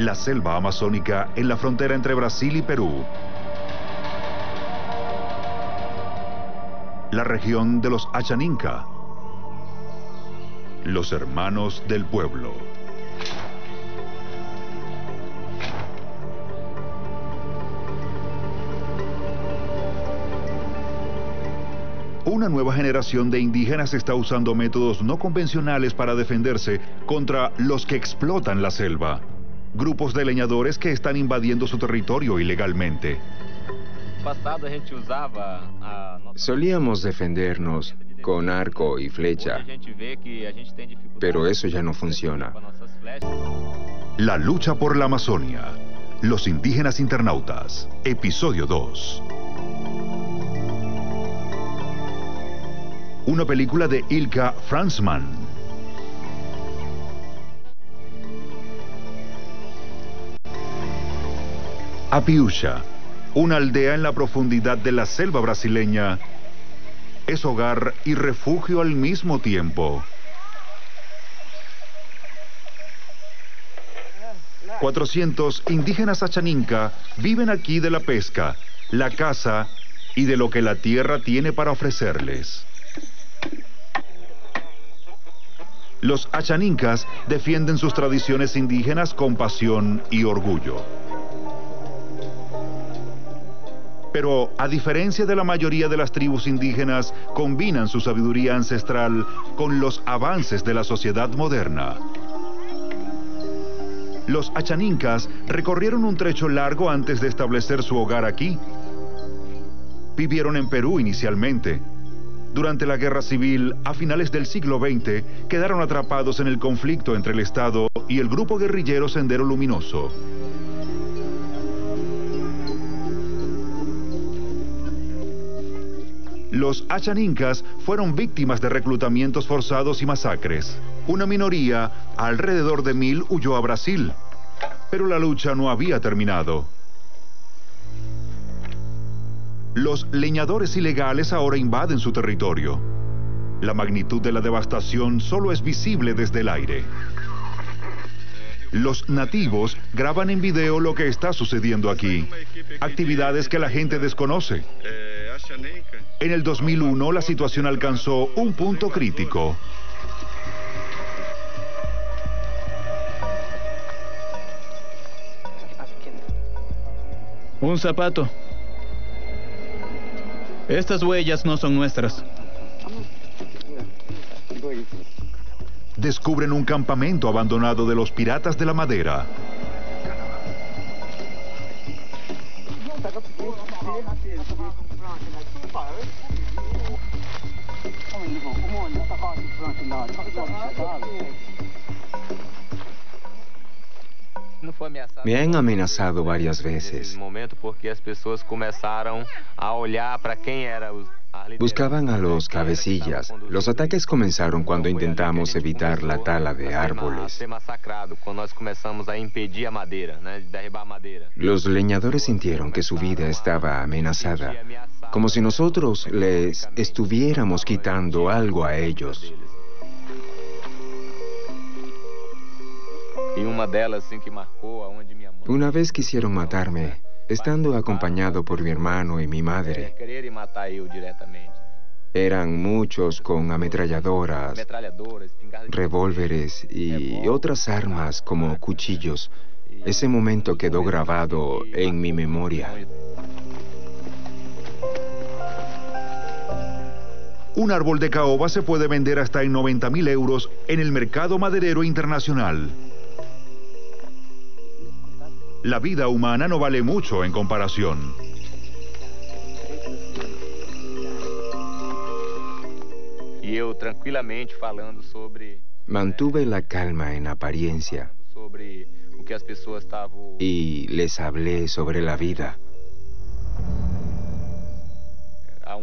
la selva amazónica en la frontera entre Brasil y Perú. La región de los Achaninka, los hermanos del pueblo. Una nueva generación de indígenas está usando métodos no convencionales para defenderse contra los que explotan la selva. Grupos de leñadores que están invadiendo su territorio ilegalmente. Solíamos defendernos con arco y flecha, pero eso ya no funciona. La lucha por la Amazonia. Los indígenas internautas. Episodio 2. Una película de Ilka Fransman. Apiúcha, una aldea en la profundidad de la selva brasileña, es hogar y refugio al mismo tiempo. 400 indígenas Achaninka viven aquí de la pesca, la caza y de lo que la tierra tiene para ofrecerles. Los Achaninkas defienden sus tradiciones indígenas con pasión y orgullo. Pero, a diferencia de la mayoría de las tribus indígenas, combinan su sabiduría ancestral con los avances de la sociedad moderna. Los Achaninkas recorrieron un trecho largo antes de establecer su hogar aquí. Vivieron en Perú inicialmente. Durante la Guerra Civil, a finales del siglo XX, quedaron atrapados en el conflicto entre el Estado y el grupo guerrillero Sendero Luminoso. Los Achaninkas fueron víctimas de reclutamientos forzados y masacres. Una minoría, alrededor de 1000, huyó a Brasil. Pero la lucha no había terminado. Los leñadores ilegales ahora invaden su territorio. La magnitud de la devastación solo es visible desde el aire. Los nativos graban en video lo que está sucediendo aquí. Actividades que la gente desconoce. En el 2001, la situación alcanzó un punto crítico. Un zapato. Estas huellas no son nuestras. Descubren un campamento abandonado de los piratas de la madera. Me han amenazado varias veces. Buscaban a los cabecillas. Los ataques comenzaron cuando intentamos evitar la tala de árboles. Los leñadores sintieron que su vida estaba amenazada, como si nosotros les estuviéramos quitando algo a ellos. Una vez quisieron matarme, estando acompañado por mi hermano y mi madre. Eran muchos con ametralladoras, revólveres y otras armas como cuchillos. Ese momento quedó grabado en mi memoria. Un árbol de caoba se puede vender hasta en 90.000 euros en el mercado maderero internacional. La vida humana no vale mucho en comparación. Mantuve la calma en apariencia y les hablé sobre la vida.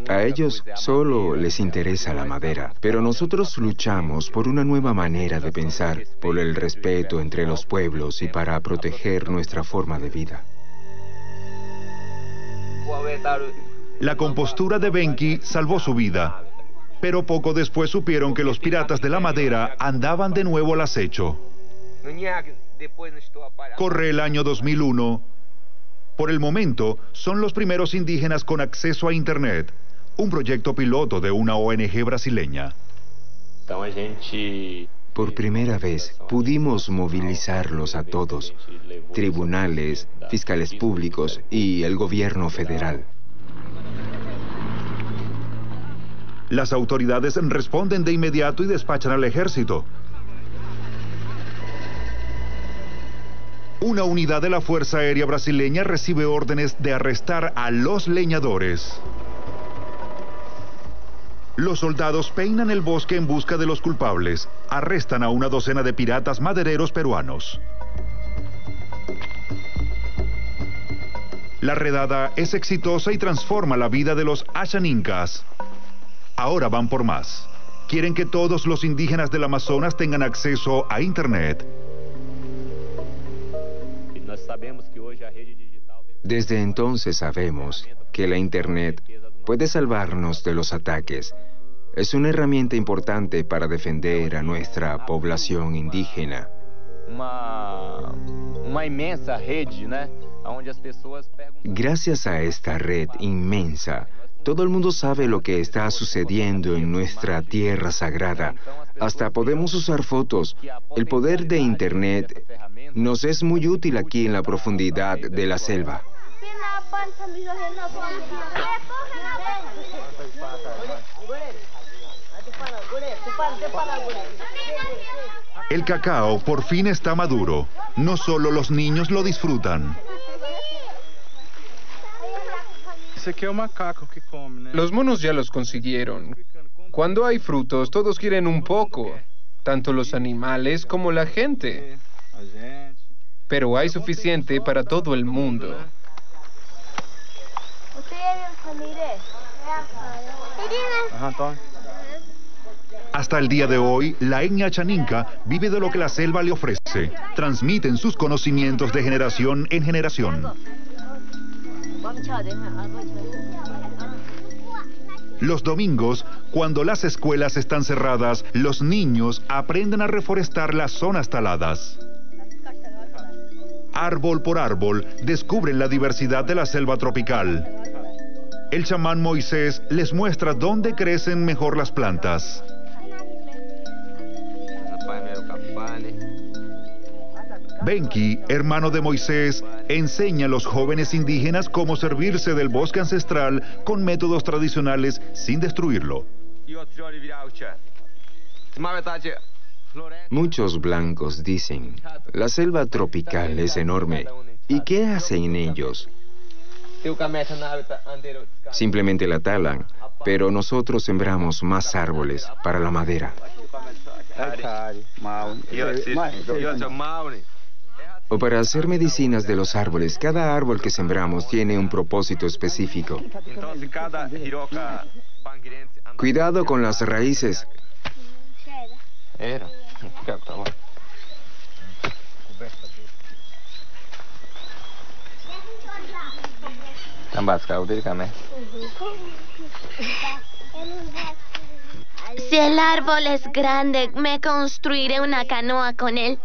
A ellos solo les interesa la madera, pero nosotros luchamos por una nueva manera de pensar, por el respeto entre los pueblos y para proteger nuestra forma de vida. La compostura de Benki salvó su vida, pero poco después supieron que los piratas de la madera andaban de nuevo al acecho. Corre el año 2001. Por el momento, son los primeros indígenas con acceso a Internet, un proyecto piloto de una ONG brasileña. Por primera vez pudimos movilizarlos a todos, tribunales, fiscales públicos y el gobierno federal. Las autoridades responden de inmediato y despachan al ejército. Una unidad de la Fuerza Aérea Brasileña recibe órdenes de arrestar a los leñadores. Los soldados peinan el bosque en busca de los culpables. Arrestan a una docena de piratas madereros peruanos. La redada es exitosa y transforma la vida de los Achanincas. Ahora van por más. Quieren que todos los indígenas del Amazonas tengan acceso a Internet. Desde entonces sabemos que la Internet puede salvarnos de los ataques. Es una herramienta importante para defender a nuestra población indígena. Gracias a esta red inmensa, todo el mundo sabe lo que está sucediendo en nuestra tierra sagrada. Hasta podemos usar fotos. El poder de Internet nos es muy útil aquí en la profundidad de la selva. El cacao por fin está maduro. No solo los niños lo disfrutan. Los monos ya los consiguieron. Cuando hay frutos, todos quieren un poco, tanto los animales como la gente. Pero hay suficiente para todo el mundo. Hasta el día de hoy, la etnia Achaninca vive de lo que la selva le ofrece. Transmiten sus conocimientos de generación en generación. Los domingos, cuando las escuelas están cerradas, los niños aprenden a reforestar las zonas taladas. Árbol por árbol, descubren la diversidad de la selva tropical. El chamán Moisés les muestra dónde crecen mejor las plantas. Benki, hermano de Moisés, enseña a los jóvenes indígenas cómo servirse del bosque ancestral con métodos tradicionales sin destruirlo. Muchos blancos dicen, la selva tropical es enorme. ¿Y qué hacen ellos? Simplemente la talan, pero nosotros sembramos más árboles para la madera. O para hacer medicinas de los árboles. Cada árbol que sembramos tiene un propósito específico. Cuidado con las raíces. Si el árbol es grande, me construiré una canoa con él.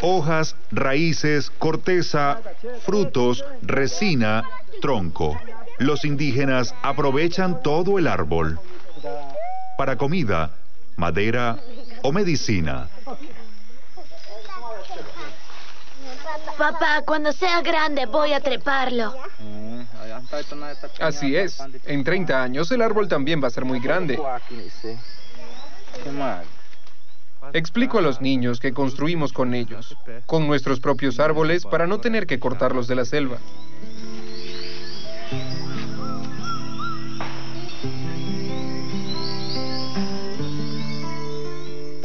Hojas, raíces, corteza, frutos, resina, tronco. Los indígenas aprovechan todo el árbol para comida, madera o medicina. Papá, cuando sea grande voy a treparlo. Así es. En 30 años el árbol también va a ser muy grande. Explico a los niños que construimos con ellos, con nuestros propios árboles, para no tener que cortarlos de la selva.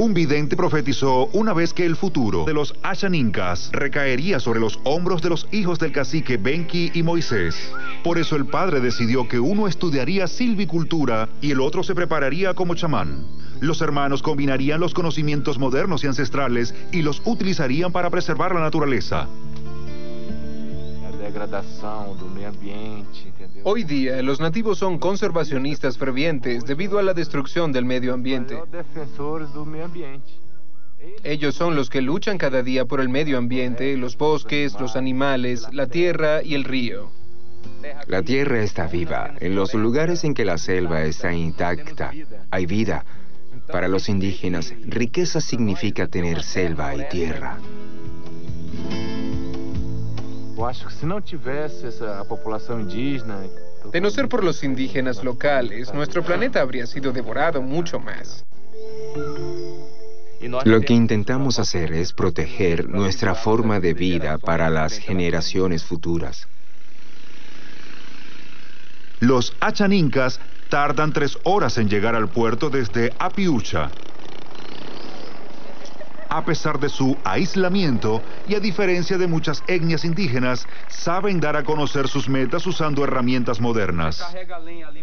Un vidente profetizó una vez que el futuro de los Achanincas recaería sobre los hombros de los hijos del cacique Benki y Moisés. Por eso el padre decidió que uno estudiaría silvicultura y el otro se prepararía como chamán. Los hermanos combinarían los conocimientos modernos y ancestrales y los utilizarían para preservar la naturaleza. Hoy día, los nativos son conservacionistas fervientes debido a la destrucción del medio ambiente. Ellos son los que luchan cada día por el medio ambiente, los bosques, los animales, la tierra y el río. La tierra está viva. En los lugares en que la selva está intacta, hay vida. Para los indígenas, riqueza significa tener selva y tierra. De no ser por los indígenas locales, nuestro planeta habría sido devorado mucho más. Lo que intentamos hacer es proteger nuestra forma de vida para las generaciones futuras. Los Achanincas tardan 3 horas en llegar al puerto desde Apiucha. A pesar de su aislamiento y a diferencia de muchas etnias indígenas, saben dar a conocer sus metas usando herramientas modernas.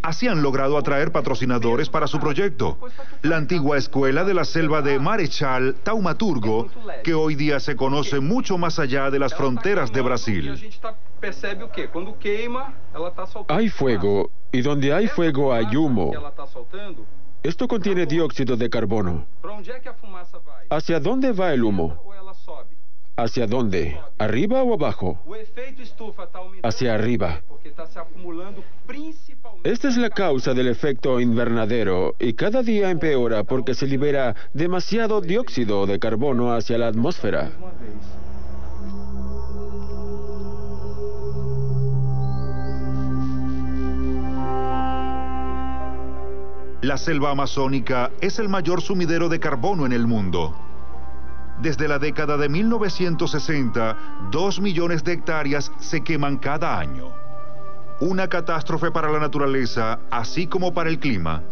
Así han logrado atraer patrocinadores para su proyecto. La antigua escuela de la selva de Marechal Taumaturgo, que hoy día se conoce mucho más allá de las fronteras de Brasil. Hay fuego, y donde hay fuego hay humo. Esto contiene dióxido de carbono. ¿Hacia dónde va el humo? ¿Hacia dónde? ¿Arriba o abajo? Hacia arriba. Esta es la causa del efecto invernadero y cada día empeora porque se libera demasiado dióxido de carbono hacia la atmósfera. La selva amazónica es el mayor sumidero de carbono en el mundo. Desde la década de 1960, 2 millones de hectáreas se queman cada año. Una catástrofe para la naturaleza, así como para el clima.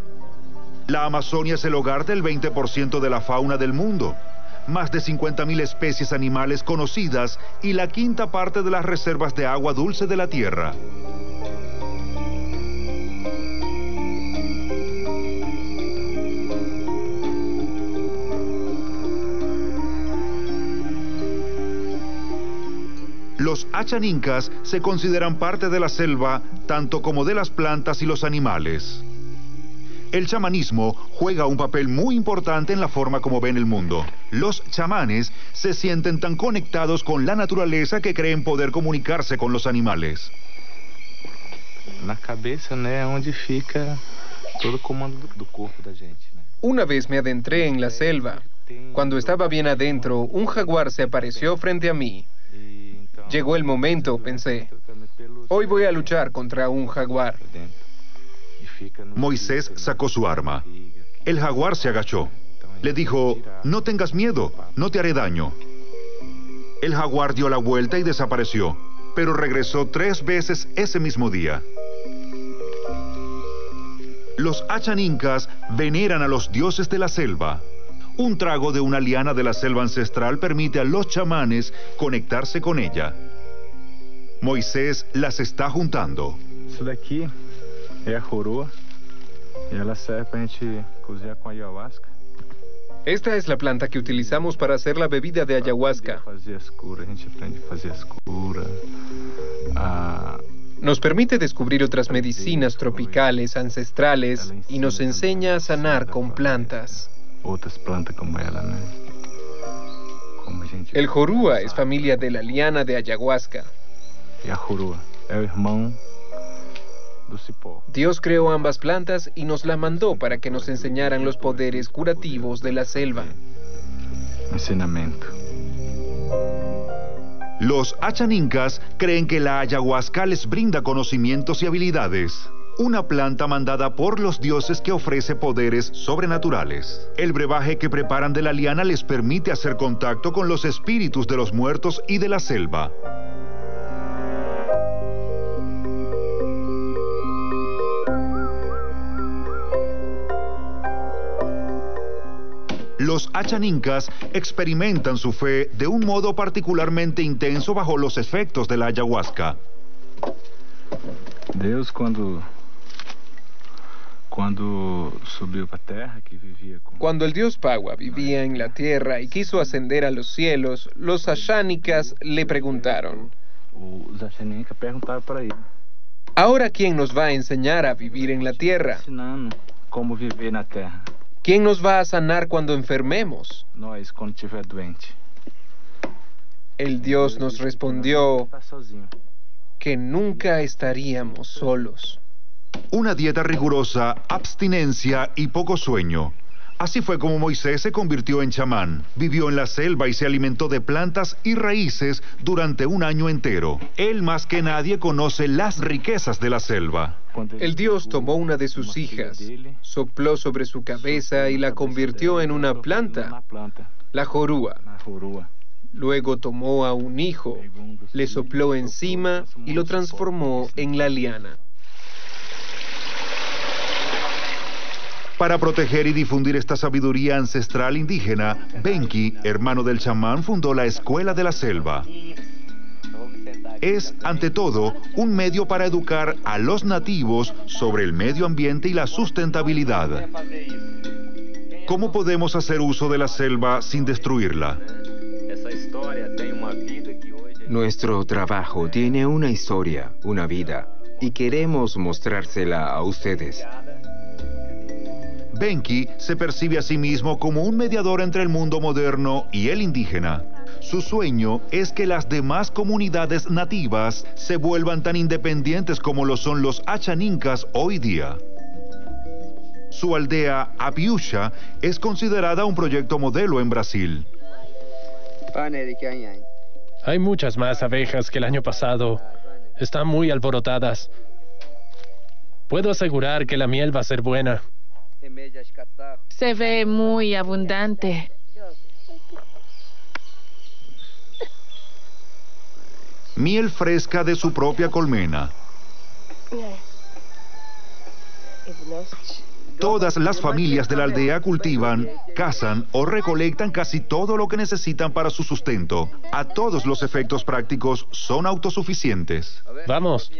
La Amazonia es el hogar del 20% de la fauna del mundo, más de 50.000 especies animales conocidas y la 1/5 parte de las reservas de agua dulce de la Tierra. Los Achanincas se consideran parte de la selva, tanto como de las plantas y los animales. El chamanismo juega un papel muy importante en la forma como ven el mundo. Los chamanes se sienten tan conectados con la naturaleza que creen poder comunicarse con los animales. Na cabeça, né, onde fica todo o comando do corpo da gente, né? Una vez me adentré en la selva. Cuando estaba bien adentro, un jaguar se apareció frente a mí. Llegó el momento, pensé. Hoy voy a luchar contra un jaguar. Moisés sacó su arma. El jaguar se agachó. Le dijo, no tengas miedo, no te haré daño. El jaguar dio la vuelta y desapareció, pero regresó 3 veces ese mismo día. Los Achanincas veneran a los dioses de la selva. Un trago de una liana de la selva ancestral permite a los chamanes conectarse con ella. Moisés las está juntando. Isso daqui é a coroa e ela serve para a gente cozinhar com ayahuasca. Esta es la planta que utilizamos para hacer la bebida de ayahuasca. Nos permite descubrir otras medicinas tropicales, ancestrales, y nos enseña a sanar con plantas. El jorúa es familia de la liana de ayahuasca. Dios creó ambas plantas y nos la mandó para que nos enseñaran los poderes curativos de la selva. Los Achanincas creen que la ayahuasca les brinda conocimientos y habilidades. Una planta mandada por los dioses que ofrece poderes sobrenaturales. El brebaje que preparan de la liana les permite hacer contacto con los espíritus de los muertos y de la selva. Los Achanincas experimentan su fe de un modo particularmente intenso bajo los efectos de la ayahuasca. Deus, cuando Cuando el dios Paua vivía en la tierra y quiso ascender a los cielos, los Achanincas le preguntaron: ¿ahora quién nos va a enseñar a vivir en la tierra? ¿Quién nos va a sanar cuando enfermemos? Nós, quando estiver doente. El Dios nos respondió que nunca estaríamos solos. Una dieta rigurosa, abstinencia y poco sueño. Así fue como Moisés se convirtió en chamán. Vivió en la selva y se alimentó de plantas y raíces durante un año entero. Él más que nadie conoce las riquezas de la selva. El Dios tomó una de sus hijas, sopló sobre su cabeza y la convirtió en una planta, la jorúa. Luego tomó a un hijo, le sopló encima y lo transformó en la liana. Para proteger y difundir esta sabiduría ancestral indígena, Benki, hermano del chamán, fundó la Escuela de la Selva. Es, ante todo, un medio para educar a los nativos sobre el medio ambiente y la sustentabilidad. ¿Cómo podemos hacer uso de la selva sin destruirla? Nuestro trabajo tiene una historia, una vida, y queremos mostrársela a ustedes. Benki se percibe a sí mismo como un mediador entre el mundo moderno y el indígena. Su sueño es que las demás comunidades nativas se vuelvan tan independientes como lo son los Achanincas hoy día. Su aldea, Apiúcha, es considerada un proyecto modelo en Brasil. Hay muchas más abejas que el año pasado. Están muy alborotadas. Puedo asegurar que la miel va a ser buena. Se ve muy abundante. Miel fresca de su propia colmena. Todas las familias de la aldea cultivan, cazan o recolectan casi todo lo que necesitan para su sustento. A todos los efectos prácticos son autosuficientes. Vamos.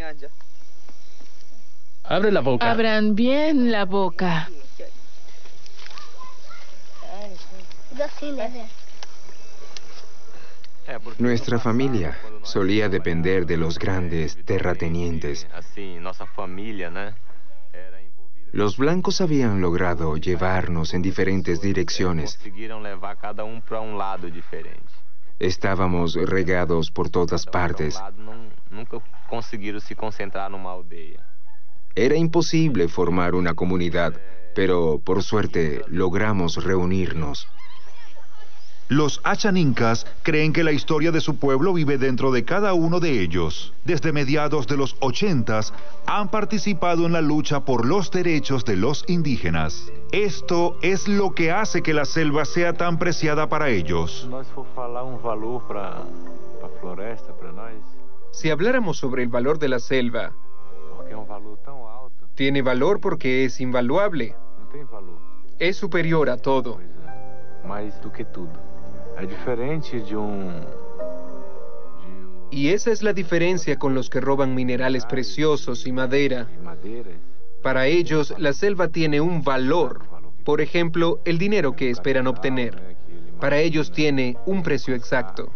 Abre la boca. Abran bien la boca. Nuestra familia solía depender de los grandes terratenientes. Los blancos habían logrado llevarnos en diferentes direcciones. Estábamos regados por todas partes. Era imposible formar una comunidad, pero por suerte logramos reunirnos. Los Achanincas creen que la historia de su pueblo vive dentro de cada uno de ellos. Desde mediados de los 80s han participado en la lucha por los derechos de los indígenas. Esto es lo que hace que la selva sea tan preciada para ellos. Si habláramos sobre el valor de la selva, tiene valor porque es invaluable. Es superior a todo. Y esa es la diferencia con los que roban minerales preciosos y madera. Para ellos, la selva tiene un valor. Por ejemplo, el dinero que esperan obtener. Para ellos tiene un precio exacto.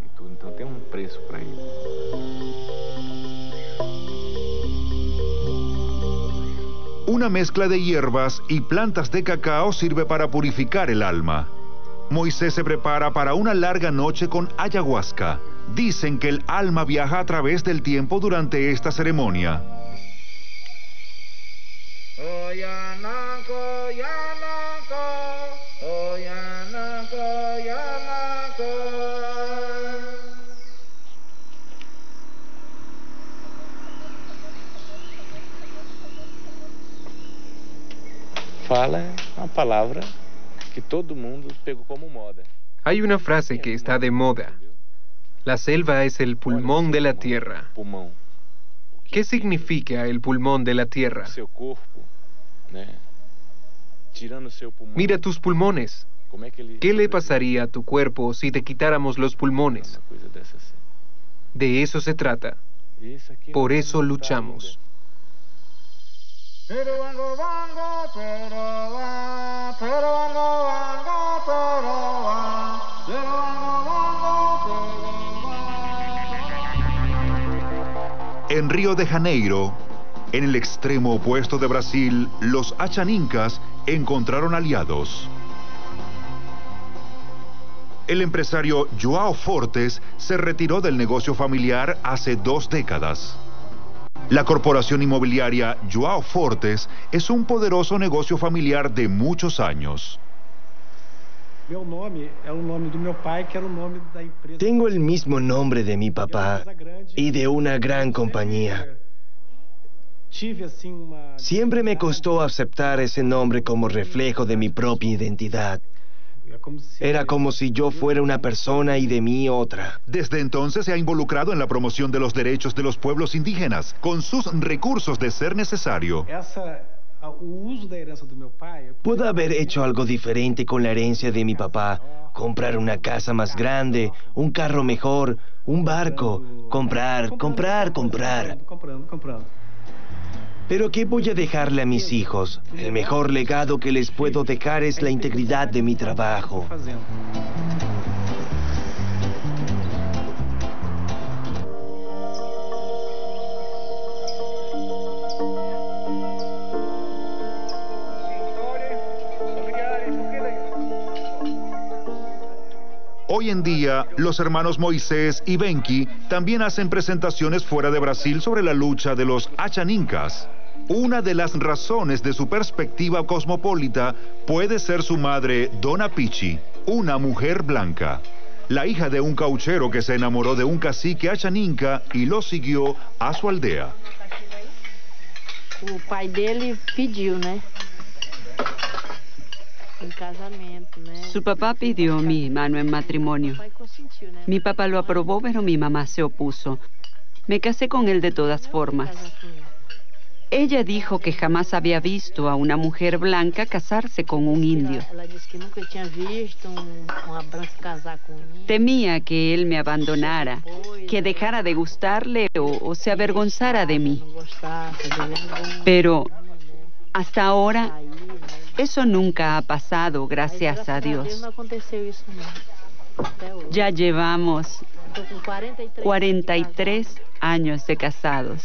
Una mezcla de hierbas y plantas de cacao sirve para purificar el alma. Moisés se prepara para una larga noche con ayahuasca. Dicen que el alma viaja a través del tiempo durante esta ceremonia. Fala uma palavra que todo mundo pegou como moda. Hay una frase que está de moda. La selva es el pulmón de la tierra. ¿Qué significa el pulmón de la tierra? Mira tus pulmones. ¿Qué le pasaría a tu cuerpo si te quitáramos los pulmones? De eso se trata. Por eso luchamos. En Río de Janeiro, en el extremo opuesto de Brasil, los Achanincas encontraron aliados. El empresario João Fortes se retiró del negocio familiar hace 2 décadas. La corporación inmobiliaria João Fortes es un poderoso negocio familiar de muchos años. Tengo el mismo nombre de mi papá y de una gran compañía. Siempre me costó aceptar ese nombre como reflejo de mi propia identidad. Era como si yo fuera una persona y de mí otra. Desde entonces se ha involucrado en la promoción de los derechos de los pueblos indígenas, con sus recursos de ser necesario. Puedo haber hecho algo diferente con la herencia de mi papá. Comprar una casa más grande, un carro mejor, un barco. Comprar. Pero ¿qué voy a dejarle a mis hijos? El mejor legado que les puedo dejar es la integridad de mi trabajo. Hoy en día, los hermanos Moisés y Benki también hacen presentaciones fuera de Brasil sobre la lucha de los Achanincas. Una de las razones de su perspectiva cosmopolita puede ser su madre, Dona Pichi, una mujer blanca, la hija de un cauchero que se enamoró de un cacique Achaninca y lo siguió a su aldea. O pai dele pediu, né? Su papá pidió mi mano en matrimonio. Mi papá lo aprobó, pero mi mamá se opuso. Me casé con él de todas formas. Ella dijo que jamás había visto a una mujer blanca casarse con un indio. Temía que él me abandonara, que dejara de gustarle o se avergonzara de mí. Pero hasta ahora eso nunca ha pasado, gracias a Dios. Ya llevamos 43 años de casados.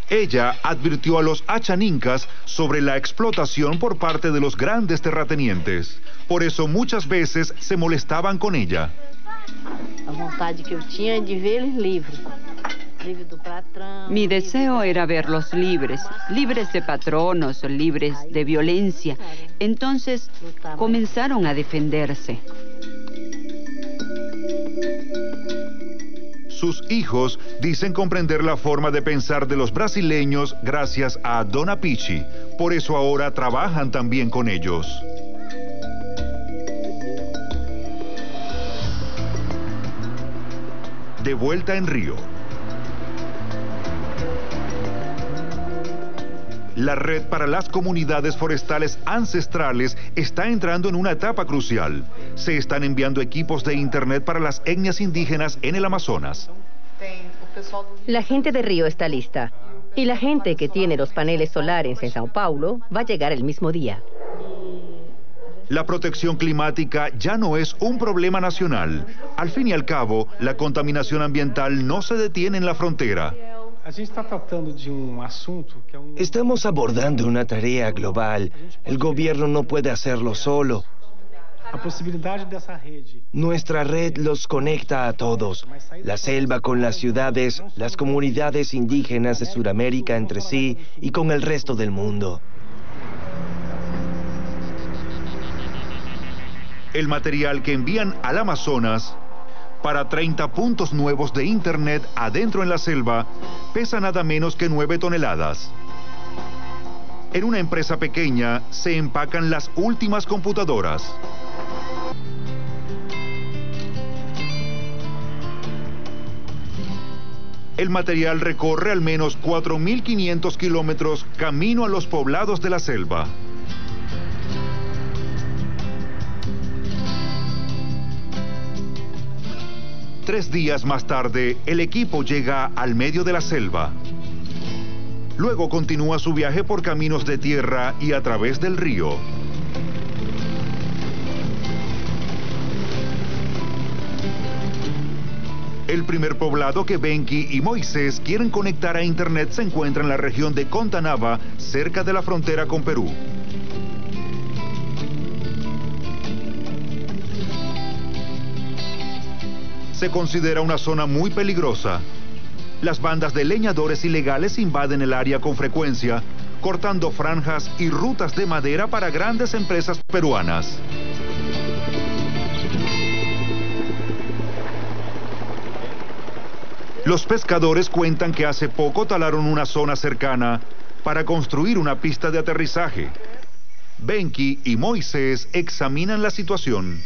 Ella advirtió a los Achanincas sobre la explotación por parte de los grandes terratenientes. Por eso muchas veces se molestaban con ella. Mi deseo era verlos libres, libres de patronos, libres de violencia. Entonces comenzaron a defenderse. Sus hijos dicen comprender la forma de pensar de los brasileños gracias a Dona Pichi. Por eso ahora trabajan también con ellos. De vuelta en Río. La red para las comunidades forestales ancestrales está entrando en una etapa crucial. Se están enviando equipos de internet para las etnias indígenas en el Amazonas. La gente de Río está lista. Y la gente que tiene los paneles solares en Sao Paulo va a llegar el mismo día. La protección climática ya no es un problema nacional. Al fin y al cabo, la contaminación ambiental no se detiene en la frontera. Estamos abordando una tarea global. El gobierno no puede hacerlo solo. Nuestra red los conecta a todos. La selva con las ciudades, las comunidades indígenas de Sudamérica entre sí y con el resto del mundo. El material que envían al Amazonas para 30 puntos nuevos de internet adentro en la selva pesa nada menos que 9 toneladas. En una empresa pequeña se empacan las últimas computadoras. El material recorre al menos 4.500 kilómetros camino a los poblados de la selva. Tres días más tarde, el equipo llega al medio de la selva. Luego continúa su viaje por caminos de tierra y a través del río. El primer poblado que Benki y Moisés quieren conectar a internet se encuentra en la región de Contanaba, cerca de la frontera con Perú. se considera una zona muy peligrosa. Las bandas de leñadores ilegales invaden el área con frecuencia, cortando franjas y rutas de madera para grandes empresas peruanas. Los pescadores cuentan que hace poco talaron una zona cercana para construir una pista de aterrizaje. Benki y Moisés examinan la situación.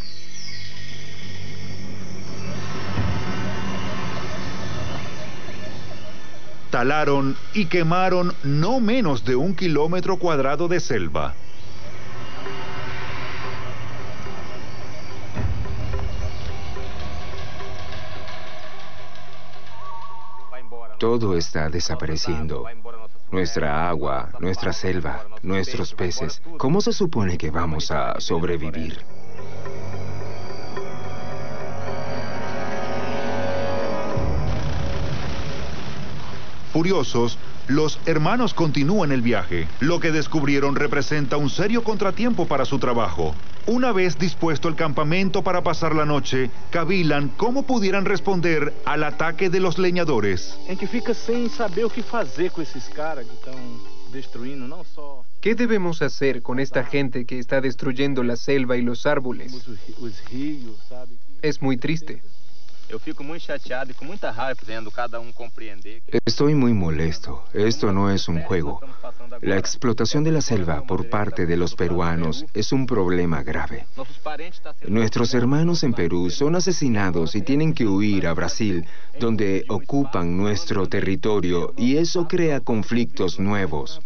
Talaron y quemaron no menos de 1 kilómetro cuadrado de selva. Todo está desapareciendo. Nuestra agua, nuestra selva, nuestros peces. ¿Cómo se supone que vamos a sobrevivir? Furiosos, los hermanos continúan el viaje. Lo que descubrieron representa un serio contratiempo para su trabajo. Una vez dispuesto el campamento para pasar la noche, cavilan cómo pudieran responder al ataque de los leñadores. ¿Qué debemos hacer con esta gente que está destruyendo la selva y los árboles? Es muy triste. Estoy muy molesto. Esto no es un juego. La explotación de la selva por parte de los peruanos es un problema grave. Nuestros hermanos en Perú son asesinados y tienen que huir a Brasil, donde ocupan nuestro territorio, y eso crea conflictos nuevos.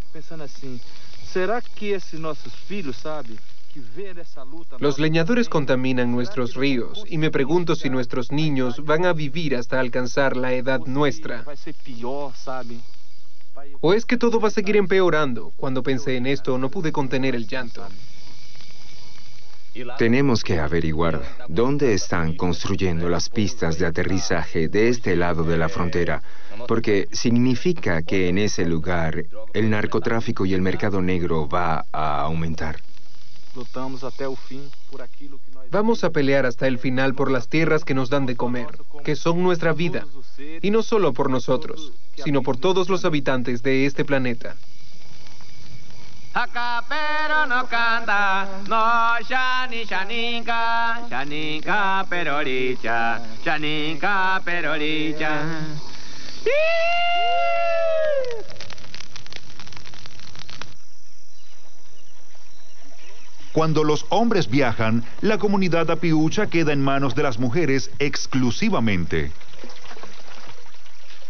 ¿Será que esses nossos filhos, sabe? Los leñadores contaminan nuestros ríos y me pregunto si nuestros niños van a vivir hasta alcanzar la edad nuestra. ¿O es que todo va a seguir empeorando? Cuando pensé en esto no pude contener el llanto. Tenemos que averiguar dónde están construyendo las pistas de aterrizaje de este lado de la frontera, porque significa que en ese lugar el narcotráfico y el mercado negro va a aumentar. Vamos a pelear hasta el final por las tierras que nos dan de comer, que son nuestra vida, y no solo por nosotros, sino por todos los habitantes de este planeta. Pero no canta, no shani shaninka, shaninka peroricha, shaninka peroricha. Cuando los hombres viajan, la comunidad apiucha queda en manos de las mujeres exclusivamente.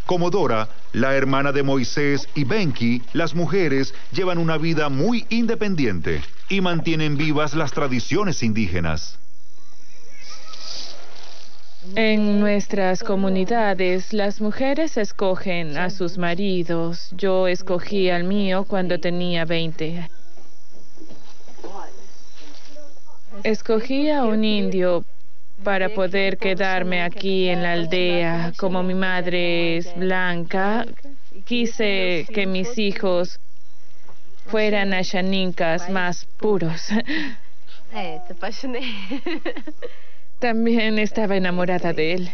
Como Dora, la hermana de Moisés, y Benki, las mujeres llevan una vida muy independiente y mantienen vivas las tradiciones indígenas. En nuestras comunidades, las mujeres escogen a sus maridos. Yo escogí al mío cuando tenía 20. Escogí a un indio para poder quedarme aquí en la aldea. Como mi madre es blanca, quise que mis hijos fueran ashaninkas más puros. Te apaixoné. También estaba enamorada de él.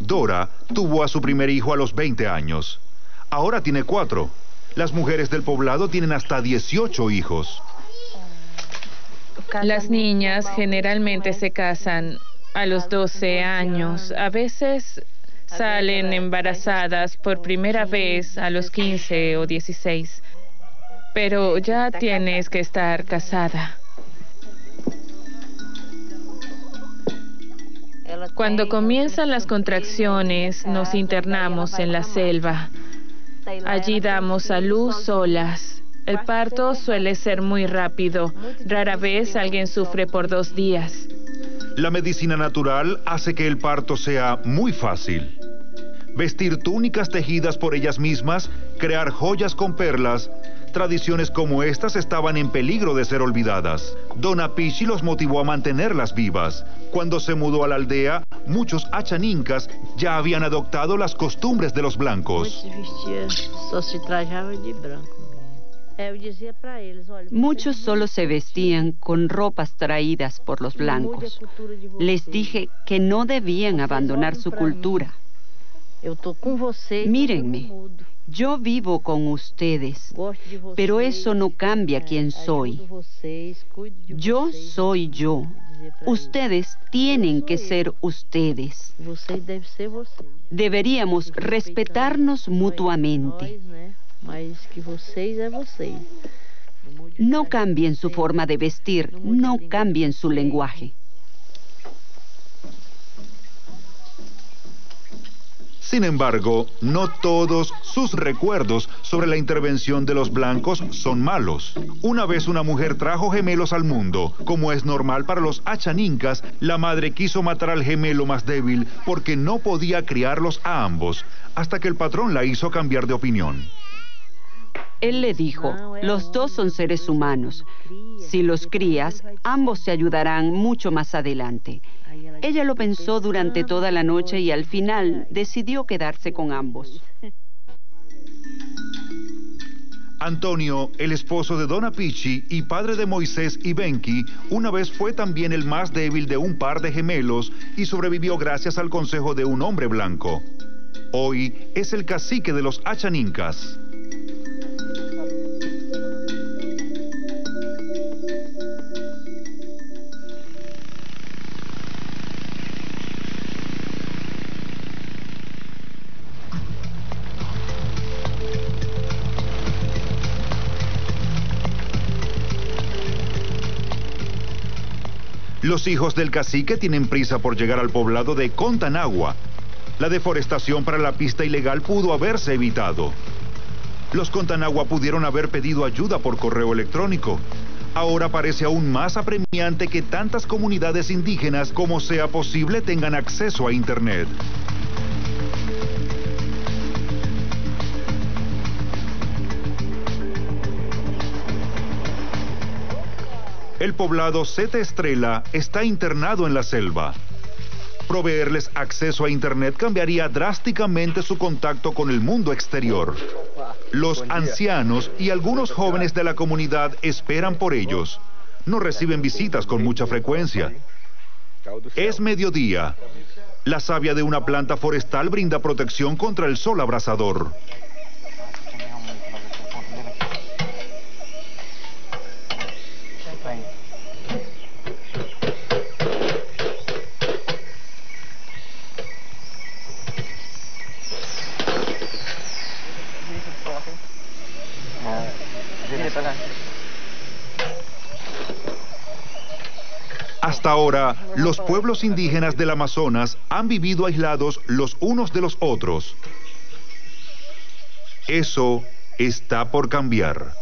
Dora tuvo a su primer hijo a los 20 años. Ahora tiene 4. Las mujeres del poblado tienen hasta 18 hijos. Las niñas generalmente se casan a los 12 años. A veces salen embarazadas por primera vez a los 15 o 16. Pero ya tienes que estar casada. Cuando comienzan las contracciones, nos internamos en la selva. Allí damos a luz solas. El parto suele ser muy rápido. Rara vez alguien sufre por 2 días. La medicina natural hace que el parto sea muy fácil. Vestir túnicas tejidas por ellas mismas, crear joyas con perlas. Tradiciones como estas estaban en peligro de ser olvidadas. Don Apishi los motivó a mantenerlas vivas. Cuando se mudó a la aldea, muchos achaninkas ya habían adoptado las costumbres de los blancos. Muchos solo se vestían con ropas traídas por los blancos. Les dije que no debían abandonar su cultura. Mírenme, yo vivo con ustedes, pero eso no cambia quién soy. Yo soy yo. Ustedes tienen que ser ustedes. Deberíamos respetarnos mutuamente. No cambien su forma de vestir, no cambien su lenguaje. Sin embargo, no todos sus recuerdos sobre la intervención de los blancos son malos. Una vez una mujer trajo gemelos al mundo. Como es normal para los achanincas, la madre quiso matar al gemelo más débil porque no podía criarlos a ambos, hasta que el patrón la hizo cambiar de opinión. Él le dijo, los dos son seres humanos. Si los crías, ambos se ayudarán mucho más adelante. Ella lo pensó durante toda la noche y al final decidió quedarse con ambos. Antonio, el esposo de Donna Pichi y padre de Moisés y Benki, una vez fue también el más débil de un par de gemelos y sobrevivió gracias al consejo de un hombre blanco. Hoy es el cacique de los achanincas. Los hijos del cacique tienen prisa por llegar al poblado de Contanagua. La deforestación para la pista ilegal pudo haberse evitado. Los Contanagua pudieron haber pedido ayuda por correo electrónico. Ahora parece aún más apremiante que tantas comunidades indígenas como sea posible tengan acceso a Internet. El poblado Sete Estrella está internado en la selva. Proveerles acceso a Internet cambiaría drásticamente su contacto con el mundo exterior. Los ancianos y algunos jóvenes de la comunidad esperan por ellos. No reciben visitas con mucha frecuencia. Es mediodía. La savia de una planta forestal brinda protección contra el sol abrasador. Hasta ahora, los pueblos indígenas del Amazonas han vivido aislados los unos de los otros. Eso está por cambiar.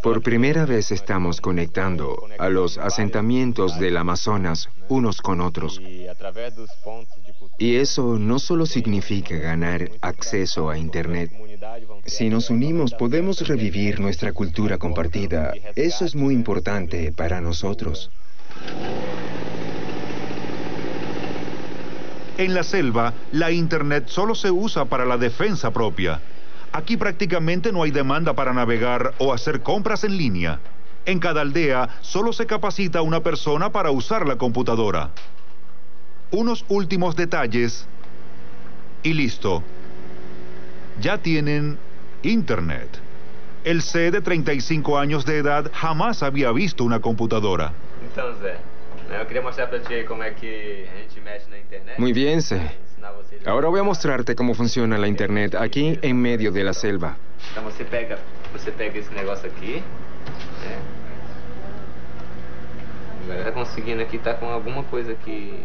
Por primera vez estamos conectando a los asentamientos del Amazonas unos con otros. Y eso no solo significa ganar acceso a Internet. Si nos unimos, podemos revivir nuestra cultura compartida. Eso es muy importante para nosotros. En la selva, la Internet solo se usa para la defensa propia. Aquí prácticamente no hay demanda para navegar o hacer compras en línea. En cada aldea solo se capacita a una persona para usar la computadora. Unos últimos detalles y listo. Ya tienen Internet. El C de 35 años de edad jamás había visto una computadora. Então, Zé, eu queria mostrar para ti cómo es que a gente mexe na internet. Muy bien, Zé. Ahora voy a mostrarte cómo funciona la Internet aquí en medio de la selva. Então você pega esse negócio aqui, né? Agora tá conseguindo aqui, tá com alguma coisa aqui.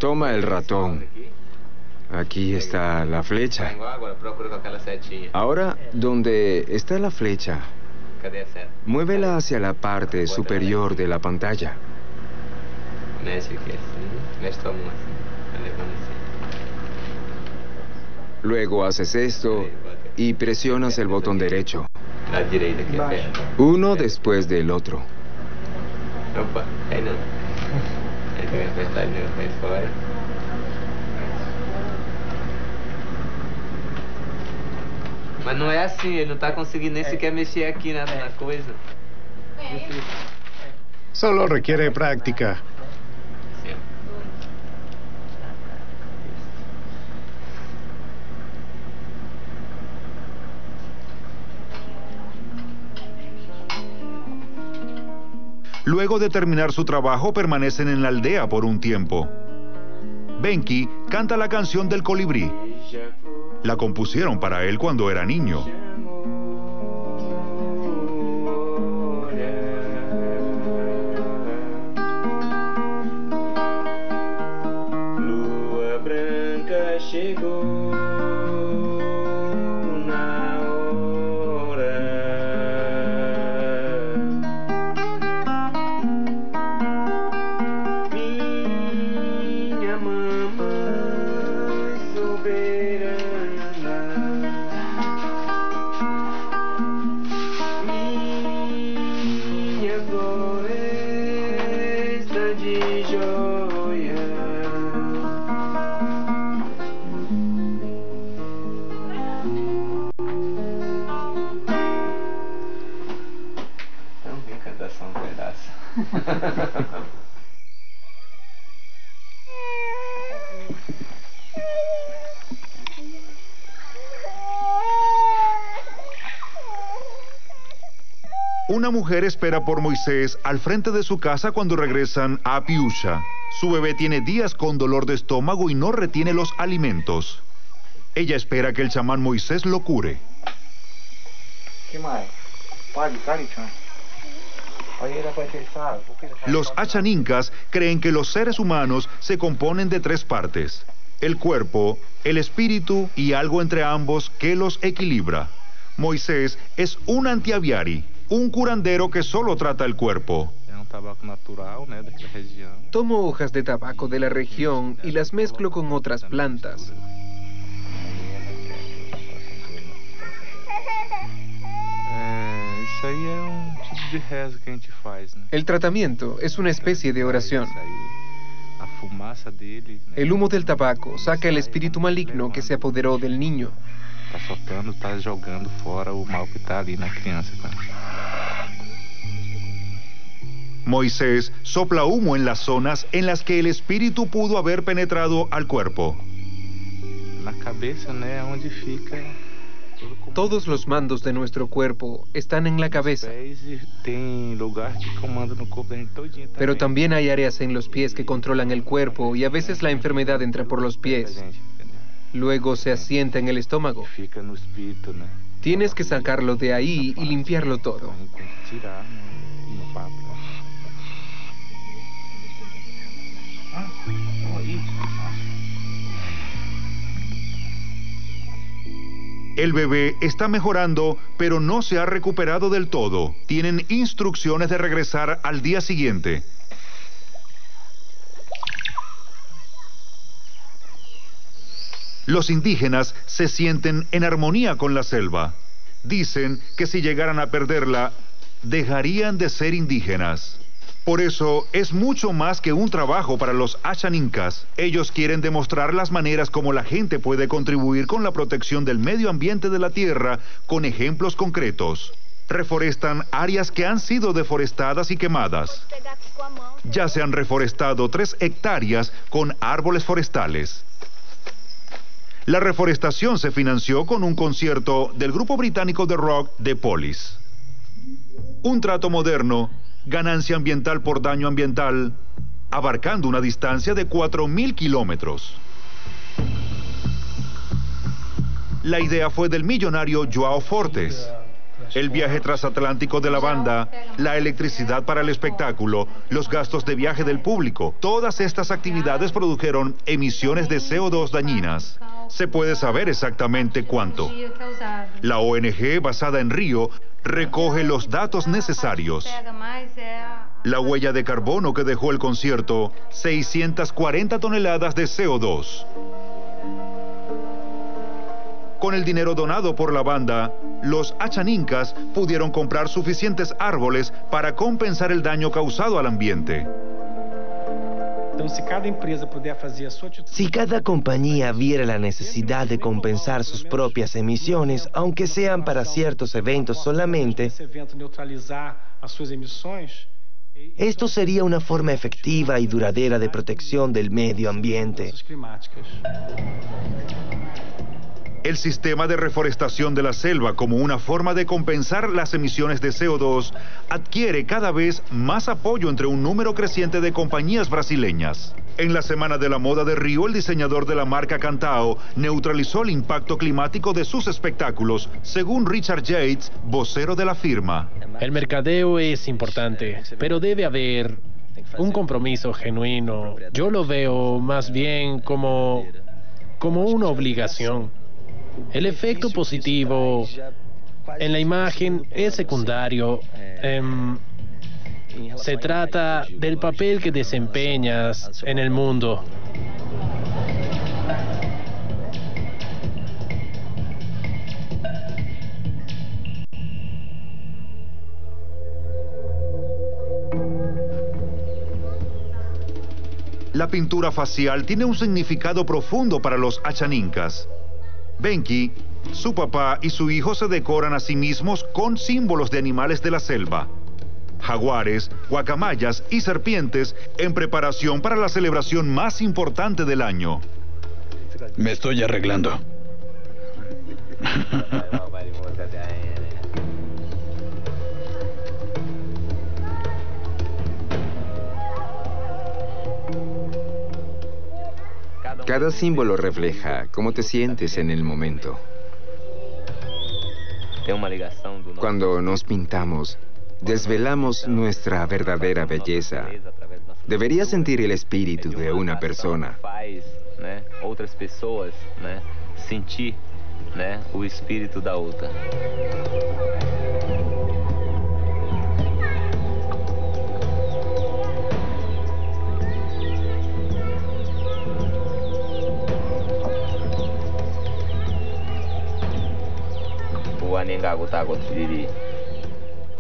Toma el ratón. Aquí está la flecha. Agora procura com aquela setinha. Ahora, donde está la flecha, Cadê a seta? muévela hacia la parte superior de la pantalla. Mexe aqui assim, mexe tua mão assim, vai levando assim. Luego haces esto y presionas el botón derecho. La direita aqui, perto. Uno después del otro. Opa, aí não. Aí tem que apertar ele pra fora. Mas não é assim, ele não está conseguindo nem sequer mexer aqui na coisa. Solo requiere práctica. Luego de terminar su trabajo, permanecen en la aldea por un tiempo. Benki canta la canción del colibrí. La compusieron para él cuando era niño. Lua branca chegou. Una mujer espera por Moisés al frente de su casa cuando regresan a Piusha. Su bebé tiene días con dolor de estómago y no retiene los alimentos. Ella espera que el chamán Moisés lo cure. Los Achanincas creen que los seres humanos se componen de tres partes: el cuerpo, el espíritu y algo entre ambos que los equilibra. Moisés es un antiaviari, un curandero que solo trata el cuerpo. Tomo hojas de tabaco de la región y las mezclo con otras plantas. El tratamiento es una especie de oración. El humo del tabaco saca el espíritu maligno que se apoderó del niño. Está jogando fora o mal que está ali na criança. Moisés sopla humo en las zonas en las que el espíritu pudo haber penetrado al cuerpo. Na cabeça, né, onde fica. Todos los mandos de nuestro cuerpo están en la cabeza. Pero también hay áreas en los pies que controlan el cuerpo y a veces la enfermedad entra por los pies. Luego se asienta en el estómago. Tienes que sacarlo de ahí y limpiarlo todo. El bebé está mejorando, pero no se ha recuperado del todo. Tienen instrucciones de regresar al día siguiente. Los indígenas se sienten en armonía con la selva. Dicen que si llegaran a perderla, dejarían de ser indígenas. Por eso es mucho más que un trabajo para los Achanincas. Ellos quieren demostrar las maneras como la gente puede contribuir con la protección del medio ambiente de la tierra con ejemplos concretos. Reforestan áreas que han sido deforestadas y quemadas. Ya se han reforestado 3 hectáreas con árboles forestales. La reforestación se financió con un concierto del grupo británico de rock The Police. Un trato moderno, ganancia ambiental por daño ambiental, abarcando una distancia de 4.000 kilómetros. La idea fue del millonario João Fortes. El viaje transatlántico de la banda, la electricidad para el espectáculo, los gastos de viaje del público, todas estas actividades produjeron emisiones de CO2 dañinas. Se puede saber exactamente cuánto. La ONG, basada en Río, recoge los datos necesarios. La huella de carbono que dejó el concierto, 640 toneladas de CO2. Con el dinero donado por la banda, los Achanincas pudieron comprar suficientes árboles para compensar el daño causado al ambiente. Si cada compañía viera la necesidad de compensar sus propias emisiones, aunque sean para ciertos eventos solamente, esto sería una forma efectiva y duradera de protección del medio ambiente. El sistema de reforestación de la selva como una forma de compensar las emisiones de CO2 adquiere cada vez más apoyo entre un número creciente de compañías brasileñas. En la Semana de la Moda de Río, el diseñador de la marca Cantao neutralizó el impacto climático de sus espectáculos, según Richard Yates, vocero de la firma. El mercadeo es importante, pero debe haber un compromiso genuino. Yo lo veo más bien como una obligación. El efecto positivo en la imagen es secundario. Se trata del papel que desempeñas en el mundo. La pintura facial tiene un significado profundo para los achanincas. Benki, su papá y su hijo se decoran a sí mismos con símbolos de animales de la selva. Jaguares, guacamayas y serpientes en preparación para la celebración más importante del año. Me estoy arreglando. Cada símbolo refleja cómo te sientes en el momento. Cuando nos pintamos, desvelamos nuestra verdadera belleza. Deberías sentir el espíritu de una persona. Outras pessoas, sentir, o espírito da outra.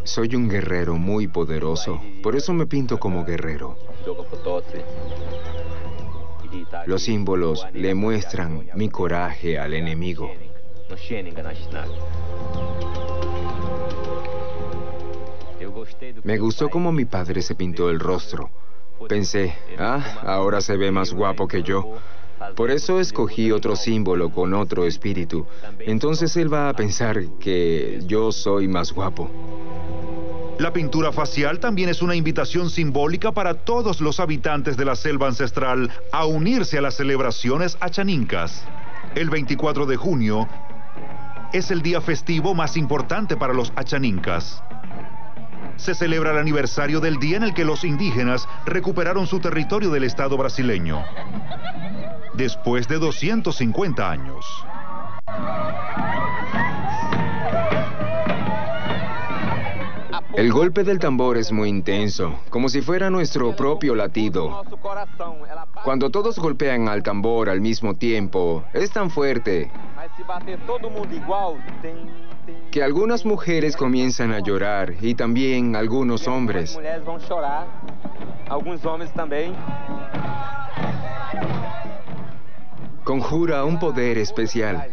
Soy un guerrero muy poderoso, por eso me pinto como guerrero. Los símbolos le muestran mi coraje al enemigo. Me gustó cómo mi padre se pintó el rostro. Pensé, ahora se ve más guapo que yo. Por eso escogí otro símbolo con otro espíritu. Entonces él va a pensar que yo soy más guapo. La pintura facial también es una invitación simbólica para todos los habitantes de la selva ancestral a unirse a las celebraciones achanincas. El 24 de junio es el día festivo más importante para los achanincas. Se celebra el aniversario del día en el que los indígenas recuperaron su territorio del Estado brasileño, después de 250 años. El golpe del tambor es muy intenso, como si fuera nuestro propio latido. Cuando todos golpean al tambor al mismo tiempo, es tan fuerte que algunas mujeres comienzan a llorar y también algunos hombres. Conjura un poder especial.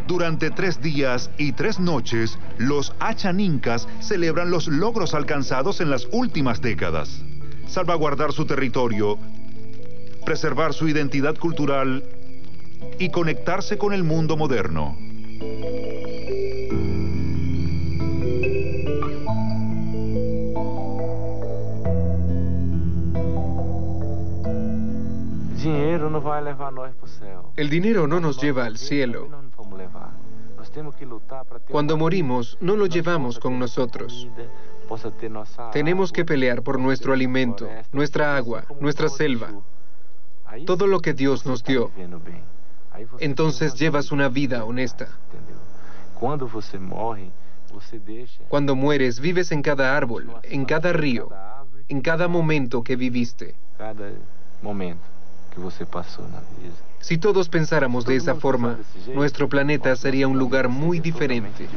Durante 3 días y 3 noches, los achanincas celebran los logros alcanzados en las últimas décadas. Salvaguardar su territorio, preservar su identidad cultural y conectarse con el mundo moderno. El dinero no nos lleva al cielo. Cuando morimos, no lo llevamos con nosotros. Tenemos que pelear por nuestro alimento, nuestra agua, nuestra selva, todo lo que Dios nos dio. Entonces llevas una vida honesta. Cuando mueres, vives en cada árbol, en cada río, en cada momento que viviste. Si todos pensáramos de esa forma, nuestro planeta sería un lugar muy diferente.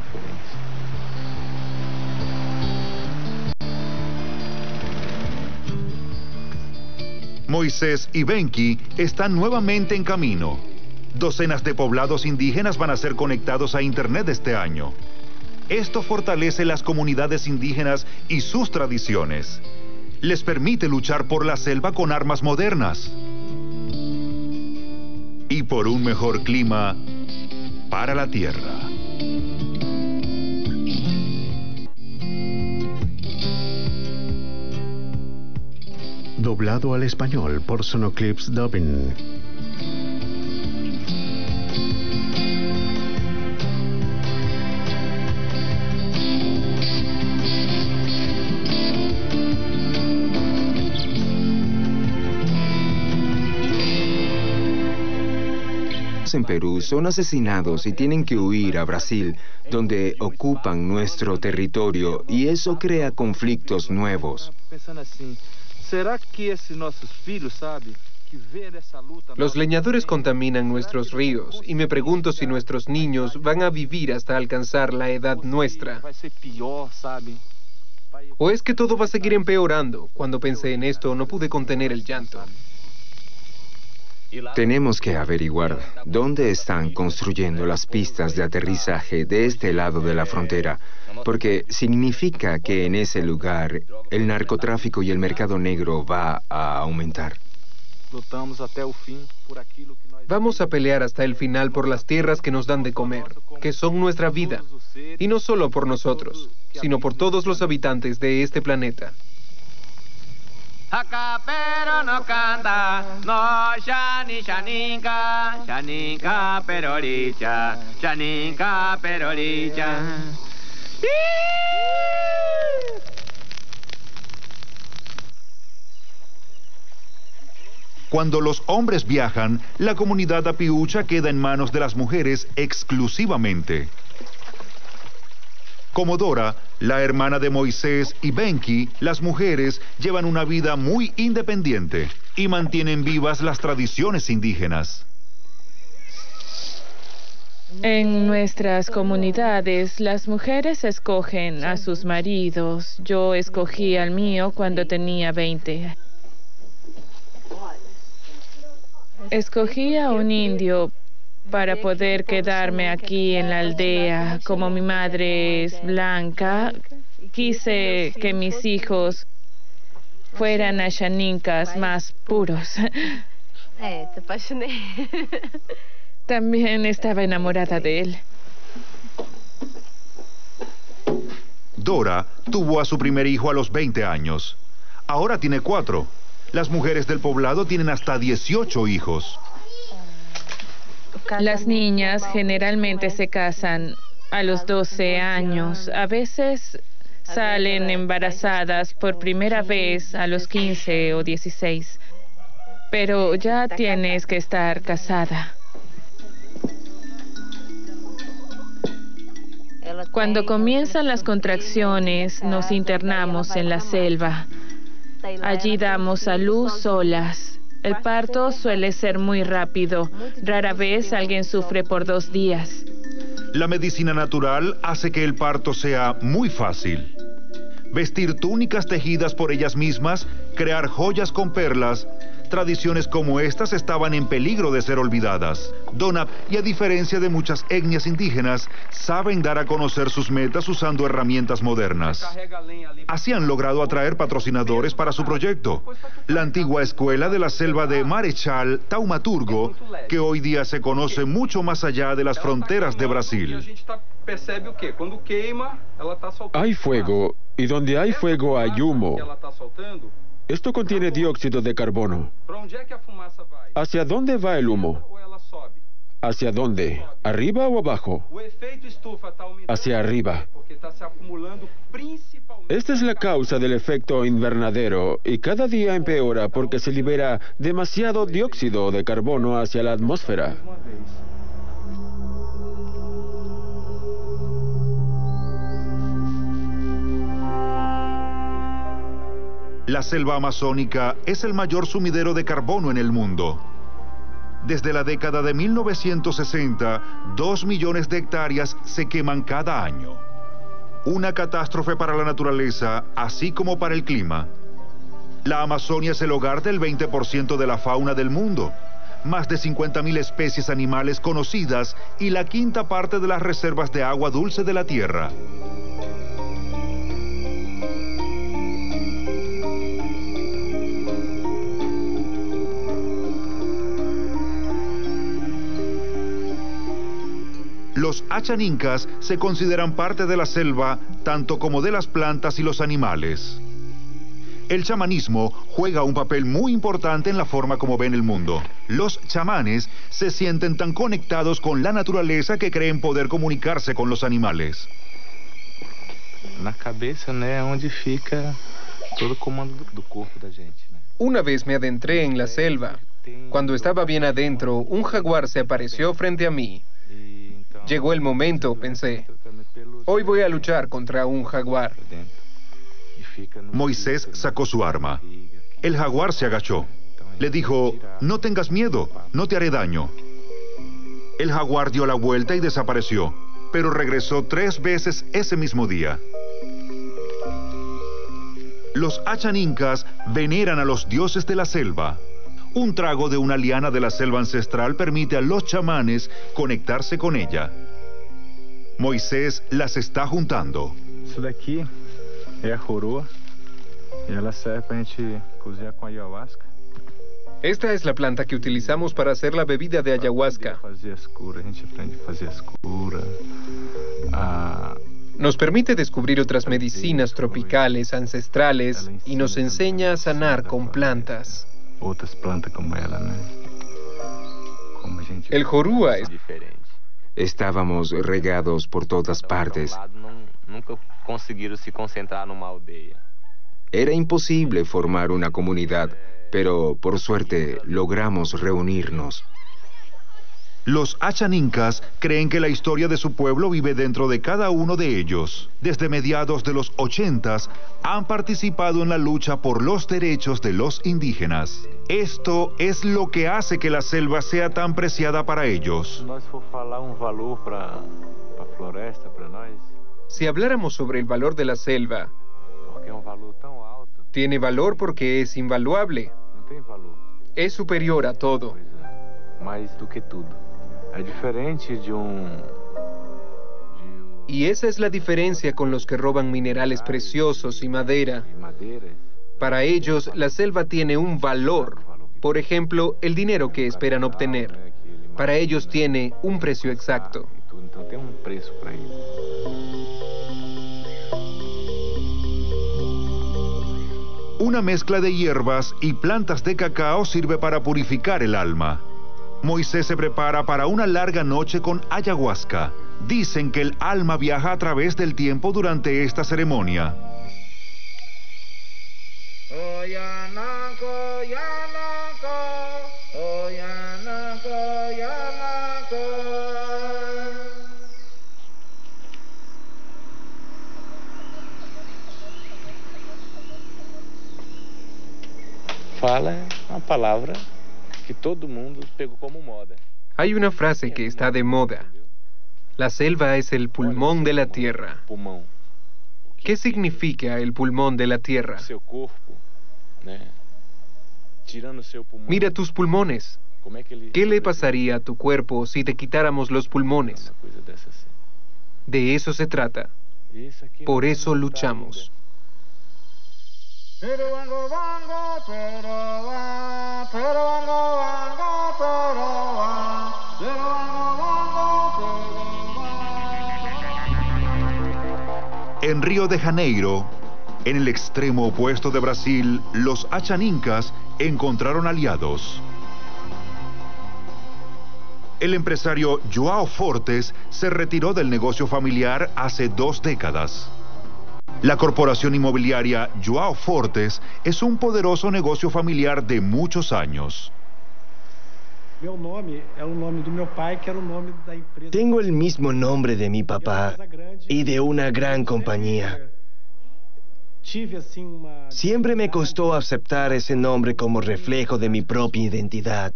Moisés y Benki están nuevamente en camino. Docenas de poblados indígenas van a ser conectados a Internet este año. Esto fortalece las comunidades indígenas y sus tradiciones. Les permite luchar por la selva con armas modernas. Y por un mejor clima para la tierra. Doblado al español por Sonoclips Dubbing. En Perú son asesinados y tienen que huir a Brasil, donde ocupan nuestro territorio, y eso crea conflictos nuevos. Los leñadores contaminan nuestros ríos y me pregunto si nuestros niños van a vivir hasta alcanzar la edad nuestra. ¿O es que todo va a seguir empeorando? Cuando pensé en esto no pude contener el llanto. Tenemos que averiguar dónde están construyendo las pistas de aterrizaje de este lado de la frontera, porque significa que en ese lugar el narcotráfico y el mercado negro va a aumentar. Vamos a pelear hasta el final por las tierras que nos dan de comer, que son nuestra vida, y no solo por nosotros, sino por todos los habitantes de este planeta. Acá pero no canta, no shani shaninka, shaninka peroricha, shaninka peroricha. Cuando los hombres viajan, la comunidad apiucha queda en manos de las mujeres exclusivamente. Como Dora, la hermana de Moisés y Benki, las mujeres llevan una vida muy independiente y mantienen vivas las tradiciones indígenas. En nuestras comunidades, las mujeres escogen a sus maridos. Yo escogí al mío cuando tenía 20. Escogí a un indio para poder quedarme aquí en la aldea. Como mi madre es blanca, quise que mis hijos fueran ashaninkas más puros. Te apaixonei. También estaba enamorada de él. Dora tuvo a su primer hijo a los 20 años. Ahora tiene 4. Las mujeres del poblado tienen hasta 18 hijos. Las niñas generalmente se casan a los 12 años. A veces salen embarazadas por primera vez a los 15 o 16. Pero ya tienes que estar casada. Cuando comienzan las contracciones, nos internamos en la selva. Allí damos a luz solas. El parto suele ser muy rápido. Rara vez alguien sufre por 2 días. La medicina natural hace que el parto sea muy fácil. Vestir túnicas tejidas por ellas mismas, crear joyas con perlas. Tradiciones como estas estaban en peligro de ser olvidadas. Dona, y a diferencia de muchas etnias indígenas, saben dar a conocer sus metas usando herramientas modernas. Así han logrado atraer patrocinadores para su proyecto. La antigua escuela de la selva de Marechal Taumaturgo, que hoy día se conoce mucho más allá de las fronteras de Brasil. Hay fuego, y donde hay fuego hay humo. Esto contiene dióxido de carbono. ¿Hacia dónde va el humo? ¿Hacia dónde? ¿Arriba o abajo? Hacia arriba. Esta es la causa del efecto invernadero y cada día empeora porque se libera demasiado dióxido de carbono hacia la atmósfera. La selva amazónica es el mayor sumidero de carbono en el mundo. Desde la década de 1960, 2 millones de hectáreas se queman cada año. Una catástrofe para la naturaleza, así como para el clima. La Amazonia es el hogar del 20% de la fauna del mundo, más de 50.000 especies animales conocidas y la quinta parte de las reservas de agua dulce de la Tierra. Los Achanincas se consideran parte de la selva, tanto como de las plantas y los animales. El chamanismo juega un papel muy importante en la forma como ven el mundo. Los chamanes se sienten tan conectados con la naturaleza que creen poder comunicarse con los animales. Na cabeça, né, onde fica todo o comando do corpo da gente, né? Una vez me adentré en la selva. Cuando estaba bien adentro, un jaguar se apareció frente a mí. Llegó el momento, pensé. Hoy voy a luchar contra un jaguar. Moisés sacó su arma. El jaguar se agachó. Le dijo, no tengas miedo, no te haré daño. El jaguar dio la vuelta y desapareció, pero regresó 3 veces ese mismo día. Los Achanincas veneran a los dioses de la selva. Un trago de una liana de la selva ancestral permite a los chamanes conectarse con ella. Moisés las está juntando. Isso daqui é a coroa e ela serve para a gente cozinhar com ayahuasca. Esta es la planta que utilizamos para hacer la bebida de ayahuasca. Nos permite descubrir otras medicinas tropicales, ancestrales, y nos enseña a sanar con plantas. El jorúa es diferente. Estábamos regados por todas partes. Era imposible formar una comunidad, pero por suerte logramos reunirnos. Los Achanincas creen que la historia de su pueblo vive dentro de cada uno de ellos. Desde mediados de los 80s han participado en la lucha por los derechos de los indígenas. Esto es lo que hace que la selva sea tan preciada para ellos. Si habláramos sobre el valor de la selva, tiene valor porque es invaluable. Es superior a todo. Y esa es la diferencia con los que roban minerales preciosos y madera. Para ellos, la selva tiene un valor. Por ejemplo, el dinero que esperan obtener. Para ellos tiene un precio exacto. Una mezcla de hierbas y plantas de cacao sirve para purificar el alma. Moisés se prepara para una larga noche con ayahuasca. Dicen que el alma viaja a través del tiempo durante esta ceremonia. Fala uma palavra que todo mundo pegou como moda. Hay una frase que está de moda. La selva es el pulmón de la tierra. ¿Qué significa el pulmón de la tierra? Mira tus pulmones. ¿Qué le pasaría a tu cuerpo si te quitáramos los pulmones? De eso se trata. Por eso luchamos. En Río de Janeiro, en el extremo opuesto de Brasil, los Achanincas encontraron aliados. El empresario João Fortes se retiró del negocio familiar hace 2 décadas. La corporación inmobiliaria João Fortes es un poderoso negocio familiar de muchos años. Tengo el mismo nombre de mi papá y de una gran compañía. Siempre me costó aceptar ese nombre como reflejo de mi propia identidad.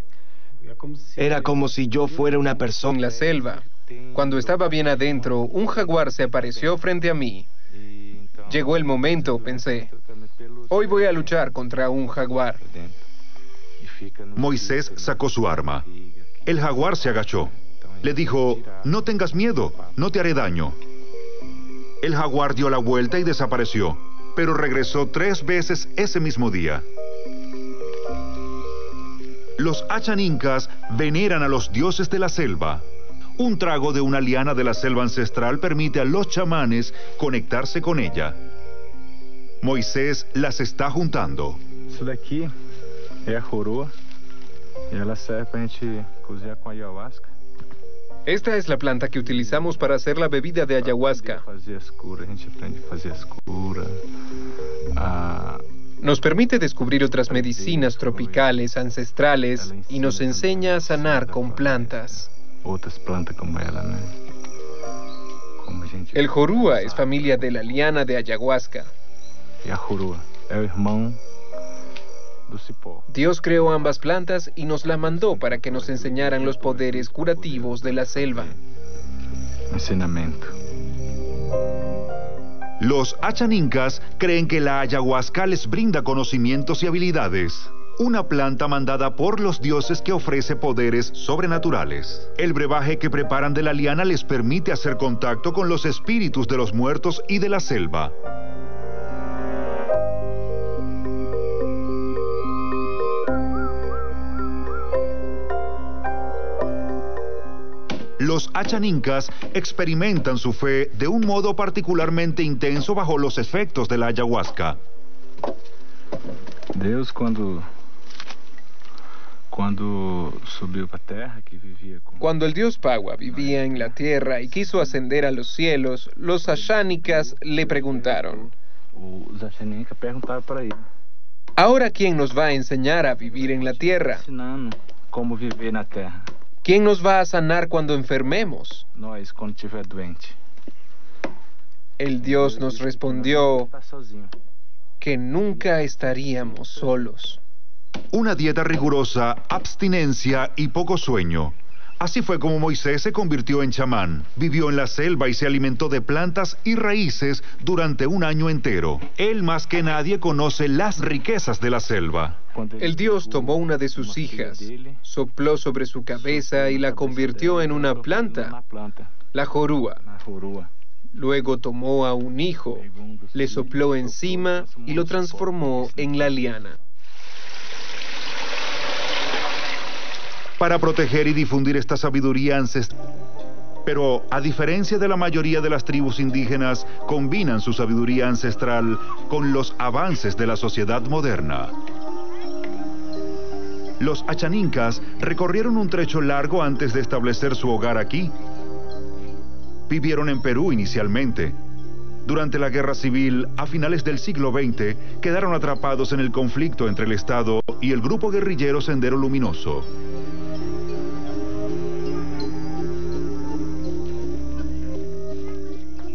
Era como si yo fuera una persona. En la selva, cuando estaba bien adentro, un jaguar se apareció frente a mí. Llegó el momento, pensé. Hoy voy a luchar contra un jaguar. Moisés sacó su arma. El jaguar se agachó. Le dijo, no tengas miedo, no te haré daño. El jaguar dio la vuelta y desapareció, pero regresó 3 veces ese mismo día. Los Achanincas veneran a los dioses de la selva. Un trago de una liana de la selva ancestral permite a los chamanes conectarse con ella. Moisés las está juntando. Isso daqui é a coroa e ela serve para a gente cozinhar com ayahuasca. Esta es la planta que utilizamos para hacer la bebida de ayahuasca. Nos permite descubrir otras medicinas tropicales, ancestrales, y nos enseña a sanar con plantas. El jorúa es familia de la liana de ayahuasca. Dios creó ambas plantas y nos la mandó para que nos enseñaran los poderes curativos de la selva. Ensinamento. Los Achanincas creen que la ayahuasca les brinda conocimientos y habilidades. Una planta mandada por los dioses que ofrece poderes sobrenaturales. El brebaje que preparan de la liana les permite hacer contacto con los espíritus de los muertos y de la selva. Los Achanincas experimentan su fe de un modo particularmente intenso bajo los efectos de la ayahuasca. Deus, Cuando el dios Paua vivía en la tierra y quiso ascender a los cielos, los Achanicas le preguntaron: ¿ahora quién nos va a enseñar a vivir en la tierra? ¿Quién nos va a sanar cuando enfermemos? El Dios nos respondió que nunca estaríamos solos. Una dieta rigurosa, abstinencia y poco sueño. Así fue como Moisés se convirtió en chamán. Vivió en la selva y se alimentó de plantas y raíces durante un año entero. Él más que nadie conoce las riquezas de la selva. El Dios tomó una de sus hijas, sopló sobre su cabeza y la convirtió en una planta, la jorúa. Luego tomó a un hijo, le sopló encima y lo transformó en la liana. Para proteger y difundir esta sabiduría ancestral. Pero, a diferencia de la mayoría de las tribus indígenas, combinan su sabiduría ancestral con los avances de la sociedad moderna. Los Achanincas recorrieron un trecho largo antes de establecer su hogar aquí. Vivieron en Perú inicialmente. Durante la Guerra Civil, a finales del siglo XX, quedaron atrapados en el conflicto entre el Estado y el grupo guerrillero Sendero Luminoso.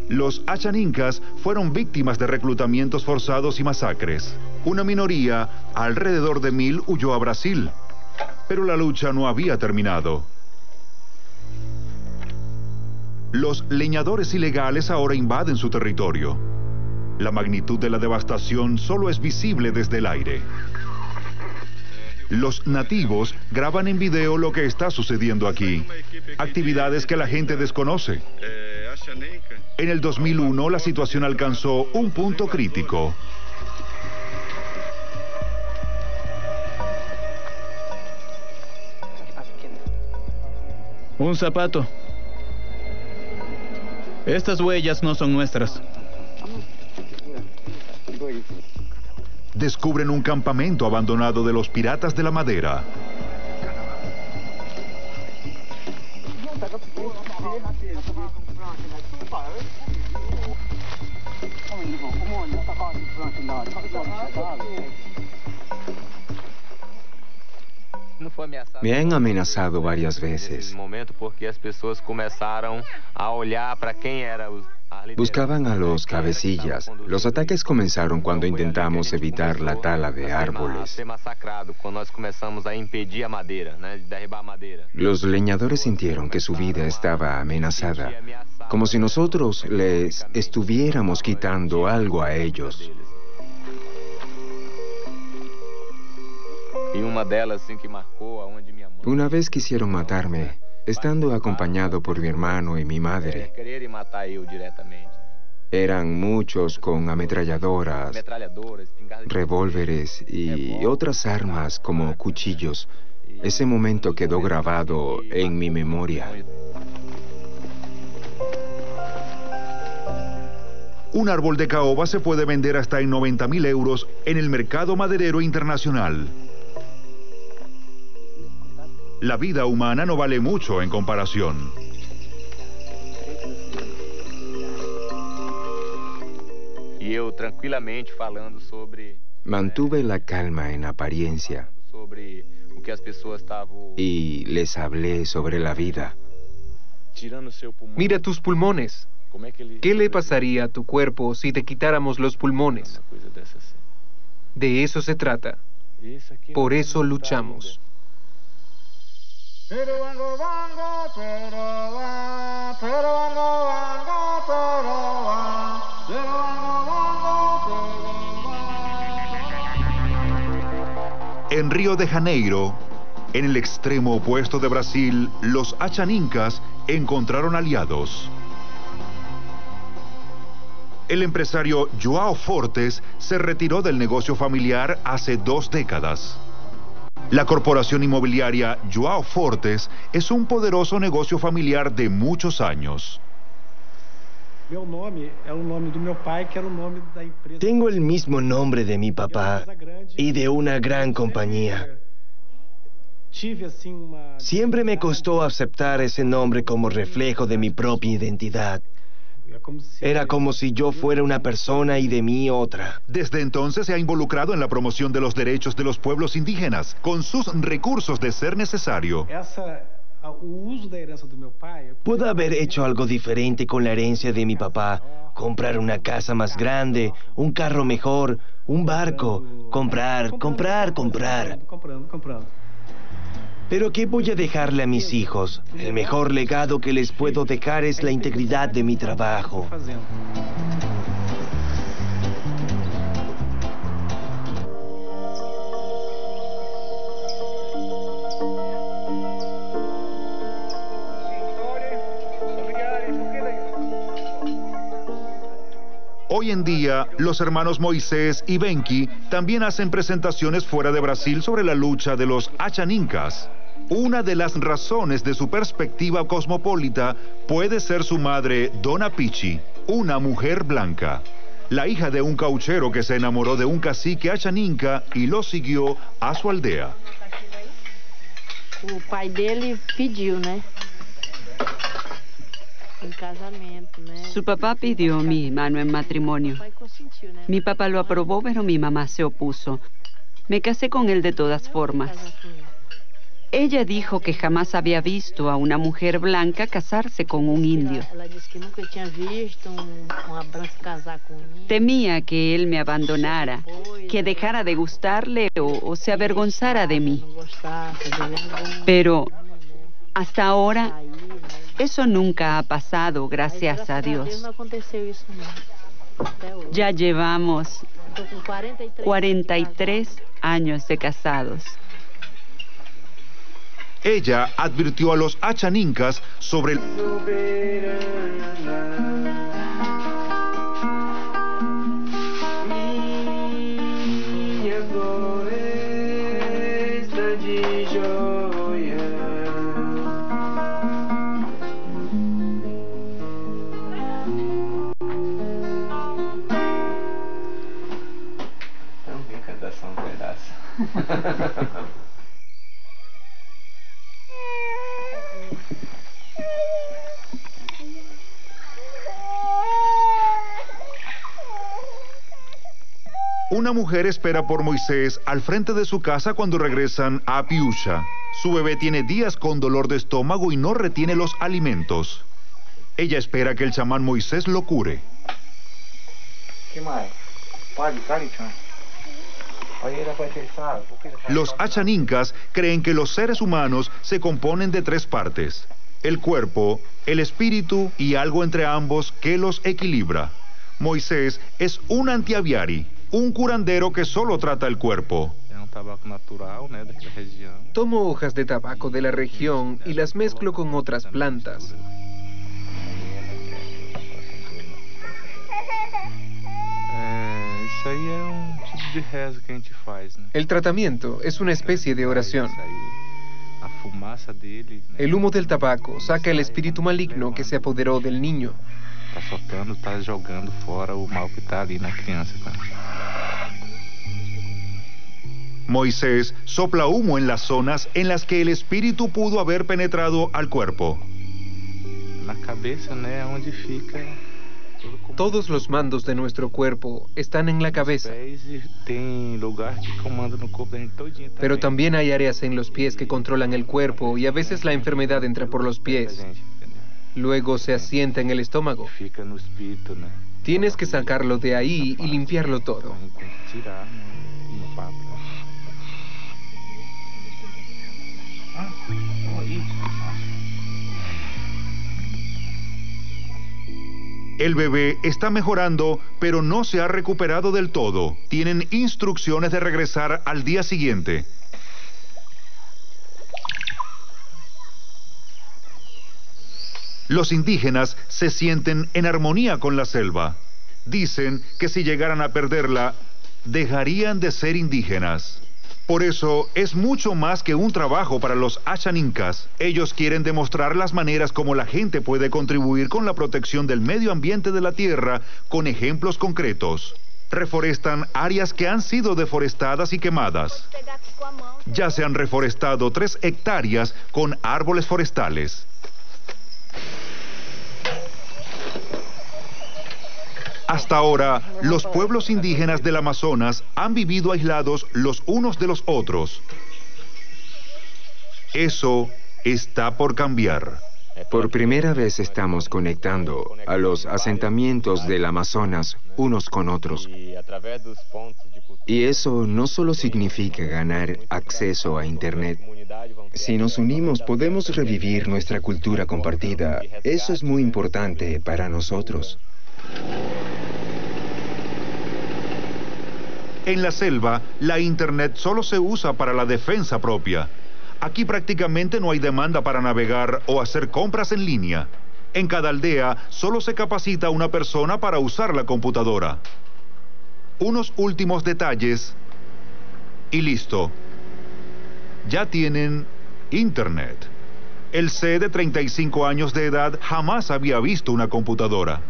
Los Achanincas fueron víctimas de reclutamientos forzados y masacres. Una minoría, alrededor de 1000, huyó a Brasil. Pero la lucha no había terminado. Los leñadores ilegales ahora invaden su territorio. La magnitud de la devastación solo es visible desde el aire. Los nativos graban en video lo que está sucediendo aquí. Actividades que la gente desconoce. En el 2001, la situación alcanzó un punto crítico. Un zapato. Estas huellas no son nuestras. Descubren un campamento abandonado de los piratas de la madera. Me han amenazado varias veces. Buscaban a los cabecillas. Los ataques comenzaron cuando intentamos evitar la tala de árboles. Los leñadores sintieron que su vida estaba amenazada, como si nosotros les estuviéramos quitando algo a ellos. Una vez quisieron matarme, estando acompañado por mi hermano y mi madre. Eran muchos con ametralladoras, revólveres y otras armas como cuchillos. Ese momento quedó grabado en mi memoria. Un árbol de caoba se puede vender hasta en 90.000 euros en el mercado maderero internacional. La vida humana no vale mucho en comparación. Mantuve la calma en apariencia y les hablé sobre la vida. Mira tus pulmones. ¿Qué le pasaría a tu cuerpo si te quitáramos los pulmones? De eso se trata. Por eso luchamos. En Río de Janeiro, en el extremo opuesto de Brasil, los Achanincas encontraron aliados. El empresario João Fortes se retiró del negocio familiar hace 2 décadas. La corporación inmobiliaria João Fortes es un poderoso negocio familiar de muchos años. Tengo el mismo nombre de mi papá y de una gran compañía. Siempre me costó aceptar ese nombre como reflejo de mi propia identidad. Era como si yo fuera una persona y de mí otra. Desde entonces se ha involucrado en la promoción de los derechos de los pueblos indígenas, con sus recursos de ser necesario. Puedo haber hecho algo diferente con la herencia de mi papá. Comprar una casa más grande, un carro mejor, un barco. Comprar. Pero ¿qué voy a dejarle a mis hijos? El mejor legado que les puedo dejar es la integridad de mi trabajo. Hoy en día, los hermanos Moisés y Benki también hacen presentaciones fuera de Brasil sobre la lucha de los Achanincas. Una de las razones de su perspectiva cosmopolita puede ser su madre, Dona Pichi, una mujer blanca, la hija de un cauchero que se enamoró de un cacique Achaninca y lo siguió a su aldea. O pai dele pediu, né? Su papá pidió mi mano en matrimonio. Mi papá lo aprobó, pero mi mamá se opuso. Me casé con él de todas formas. Ella dijo que jamás había visto a una mujer blanca casarse con un indio. Temía que él me abandonara, que dejara de gustarle o se avergonzara de mí. Pero hasta ahora eso nunca ha pasado, gracias a Dios. Ya llevamos 43 años de casados. Ella advirtió a los Achanincas sobre el... Una mujer espera por Moisés al frente de su casa cuando regresan a Piúcha. Su bebé tiene días con dolor de estómago y no retiene los alimentos. Ella espera que el chamán Moisés lo cure. Los Achanincas creen que los seres humanos se componen de 3 partes: el cuerpo, el espíritu y algo entre ambos que los equilibra. Moisés es un antiaviari, un curandero que solo trata el cuerpo. Tomo hojas de tabaco de la región y las mezclo con otras plantas. El tratamiento es una especie de oración. El humo del tabaco saca el espíritu maligno que se apoderó del niño. Moisés sopla humo en las zonas en las que el espíritu pudo haber penetrado al cuerpo. Todos los mandos de nuestro cuerpo están en la cabeza. Pero también hay áreas en los pies que controlan el cuerpo y a veces la enfermedad entra por los pies. Luego se asienta en el estómago. Tienes que sacarlo de ahí y limpiarlo todo. El bebé está mejorando, pero no se ha recuperado del todo. Tienen instrucciones de regresar al día siguiente. Los indígenas se sienten en armonía con la selva. Dicen que si llegaran a perderla, dejarían de ser indígenas. Por eso es mucho más que un trabajo para los Ashaninkas. Ellos quieren demostrar las maneras como la gente puede contribuir con la protección del medio ambiente de la tierra con ejemplos concretos. Reforestan áreas que han sido deforestadas y quemadas. Ya se han reforestado 3 hectáreas con árboles forestales. Hasta ahora, los pueblos indígenas del Amazonas han vivido aislados los unos de los otros. Eso está por cambiar. Por primera vez estamos conectando a los asentamientos del Amazonas unos con otros. Y eso no solo significa ganar acceso a Internet. Si nos unimos, podemos revivir nuestra cultura compartida. Eso es muy importante para nosotros. En la selva, la Internet solo se usa para la defensa propia. Aquí prácticamente no hay demanda para navegar o hacer compras en línea. En cada aldea solo se capacita una persona para usar la computadora. Unos últimos detalles y listo. Ya tienen Internet. El C de 35 años de edad jamás había visto una computadora.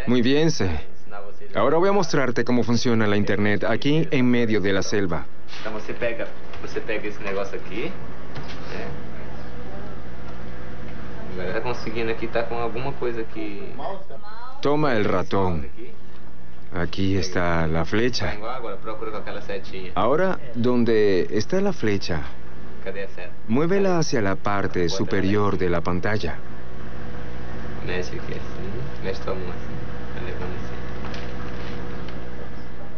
Muy bien, Zé. Ahora voy a mostrarte cómo funciona la Internet aquí en medio de la selva. Você pega esse negócio aqui, né? Agora tá conseguindo aqui, tá com alguma coisa aqui. Toma el ratón. Aquí está la flecha. Agora procura com aquela setinha. Ahora, donde está la flecha, Cadê a seta? muévela hacia la parte superior de la pantalla. Mexe aqui assim, mexe tua mão assim, tá levando assim.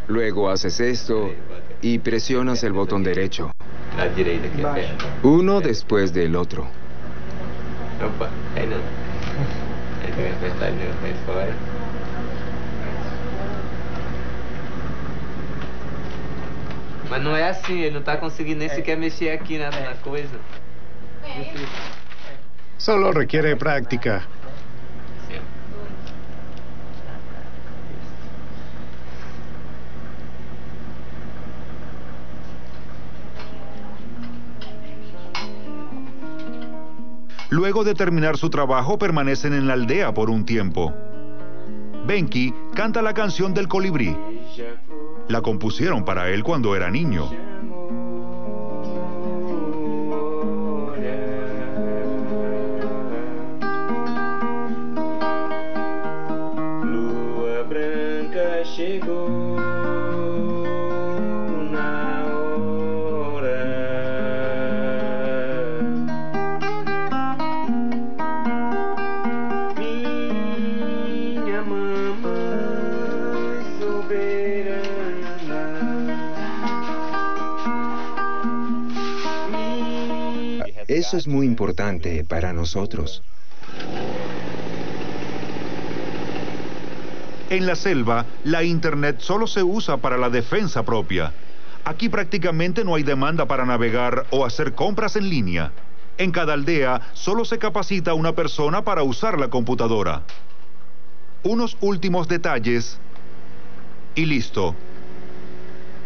Luego haces esto y presionas el botón derecho. La direita aqui, perto. Uno después del otro. Opa, aí não. Aí tem que apertar ele aí fora. Mas não é assim, ele não tá conseguindo nem sequer mexer aqui na coisa. Solo requiere práctica. Luego de terminar su trabajo, permanecen en la aldea por un tiempo. Benki canta la canción del colibrí. La compusieron para él cuando era niño. Lua branca chegou na hora. Minha mamãe soberana. Eso es muy importante para nosotros. En la selva, la Internet solo se usa para la defensa propia. Aquí prácticamente no hay demanda para navegar o hacer compras en línea. En cada aldea solo se capacita una persona para usar la computadora. Unos últimos detalles y listo.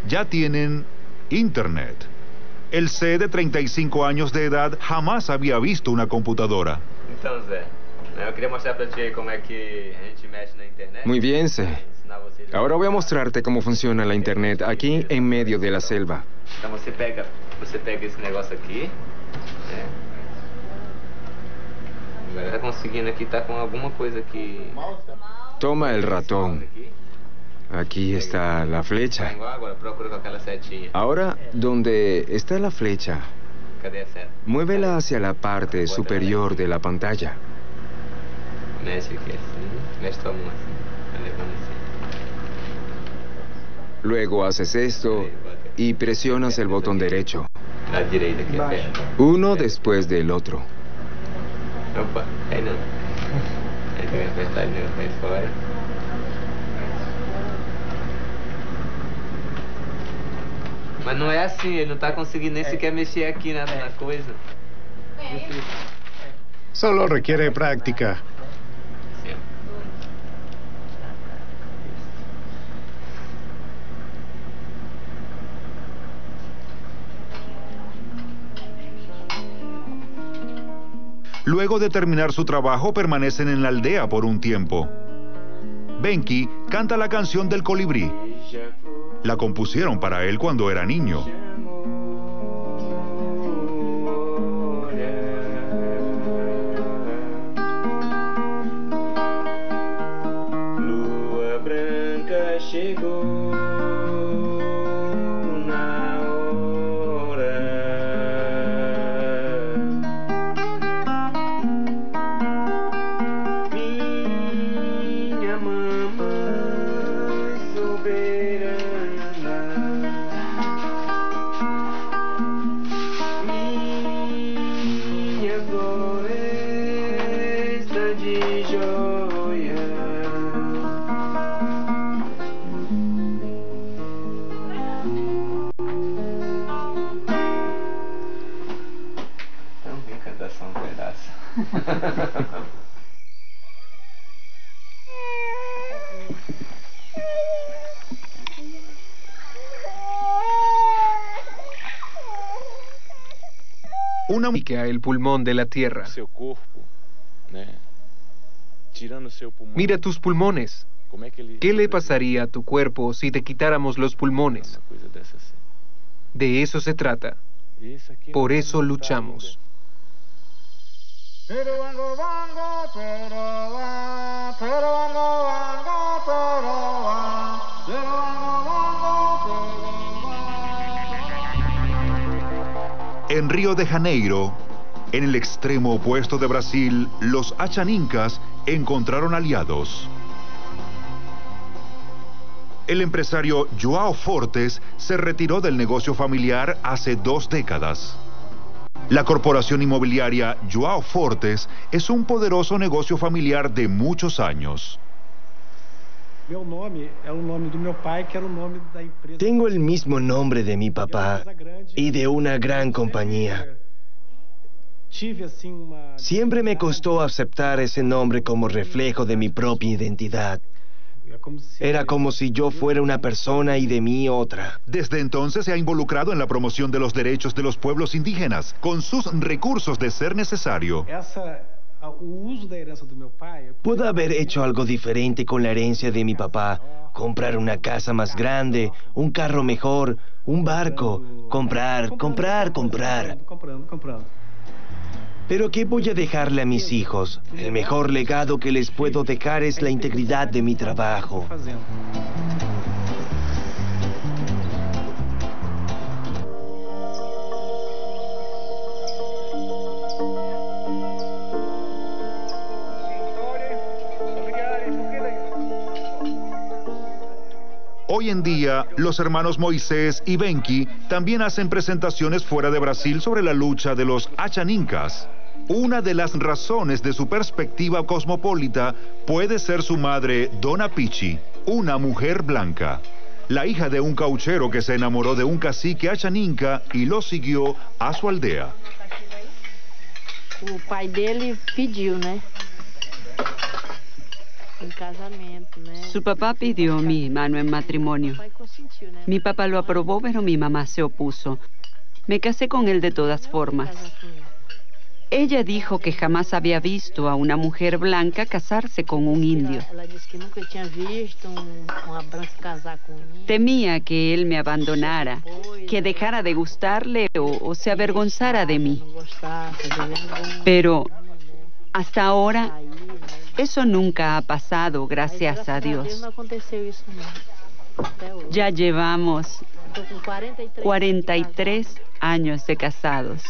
Ya tienen Internet. El C de 35 años de edad jamás había visto una computadora. Então, Zé, eu queria mostrar pra ti aí como é que a gente mexe na internet. Muy bien, Zé. Ahora voy a mostrarte cómo funciona la Internet aquí en medio de la selva. Então você pega esse negócio aqui, né? Agora tá conseguindo aqui, tá com alguma coisa aqui. Toma el ratón. Aquí está la flecha. Agora procura com aquela setinha. Ahora, donde está la flecha, Cadê a seta? muévela hacia la parte superior de la pantalla. Mexe aqui assim, mexe tua mão assim, vai levando assim. Luego haces esto y presionas el botón derecho. La direita aqui, perto. Uno después del otro. Opa, aí não. Aí tem que apertar ele aí fora. Mas não é assim, ele não tá conseguindo nem sequer mexer aqui na coisa. Solo requiere práctica. Luego de terminar su trabajo, permanecen en la aldea por un tiempo. Benki canta la canción del colibrí. La compusieron para él cuando era niño. Lua branca chegou na hora. Minha mamãe soberana, minha floresta de joia. Então vem cantar só um pedaço. Una el pulmón de la tierra. Seu corpo, né? Tirando seu pulmão. Mira tus pulmones. Como é que ele ¿Qué le pasaría a tu cuerpo si te quitáramos los pulmones? uma coisa dessa assim? De eso se trata. Isso aqui Por não eso tá luchamos. En Río de Janeiro, en el extremo opuesto de Brasil, los Achanincas encontraron aliados. El empresario João Fortes se retiró del negocio familiar hace 2 décadas. La corporación inmobiliaria João Fortes es un poderoso negocio familiar de muchos años. Tengo el mismo nombre de mi papá y de una gran compañía. Siempre me costó aceptar ese nombre como reflejo de mi propia identidad. Era como si yo fuera una persona y de mí otra. Desde entonces se ha involucrado en la promoción de los derechos de los pueblos indígenas, con sus recursos de ser necesario. Puedo haber hecho algo diferente con la herencia de mi papá. Comprar una casa más grande, un carro mejor, un barco. Comprar. Pero ¿qué voy a dejarle a mis hijos? El mejor legado que les puedo dejar es la integridad de mi trabajo. Hoy en día, los hermanos Moisés y Benki también hacen presentaciones fuera de Brasil sobre la lucha de los Achanincas. Una de las razones de su perspectiva cosmopolita puede ser su madre, Donna Pichi, una mujer blanca, la hija de un cauchero que se enamoró de un cacique achaninca y lo siguió a su aldea. O pai dele pediu, né? En casamento, né? Su papá pidió mi mano en matrimonio. Mi papá lo aprobó, pero mi mamá se opuso. Me casé con él de todas formas. Ella dijo que jamás había visto a una mujer blanca casarse con un indio. Temía que él me abandonara, que dejara de gustarle o se avergonzara de mí. Pero hasta ahora, eso nunca ha pasado, gracias a Dios. Ya llevamos 43 años de casados.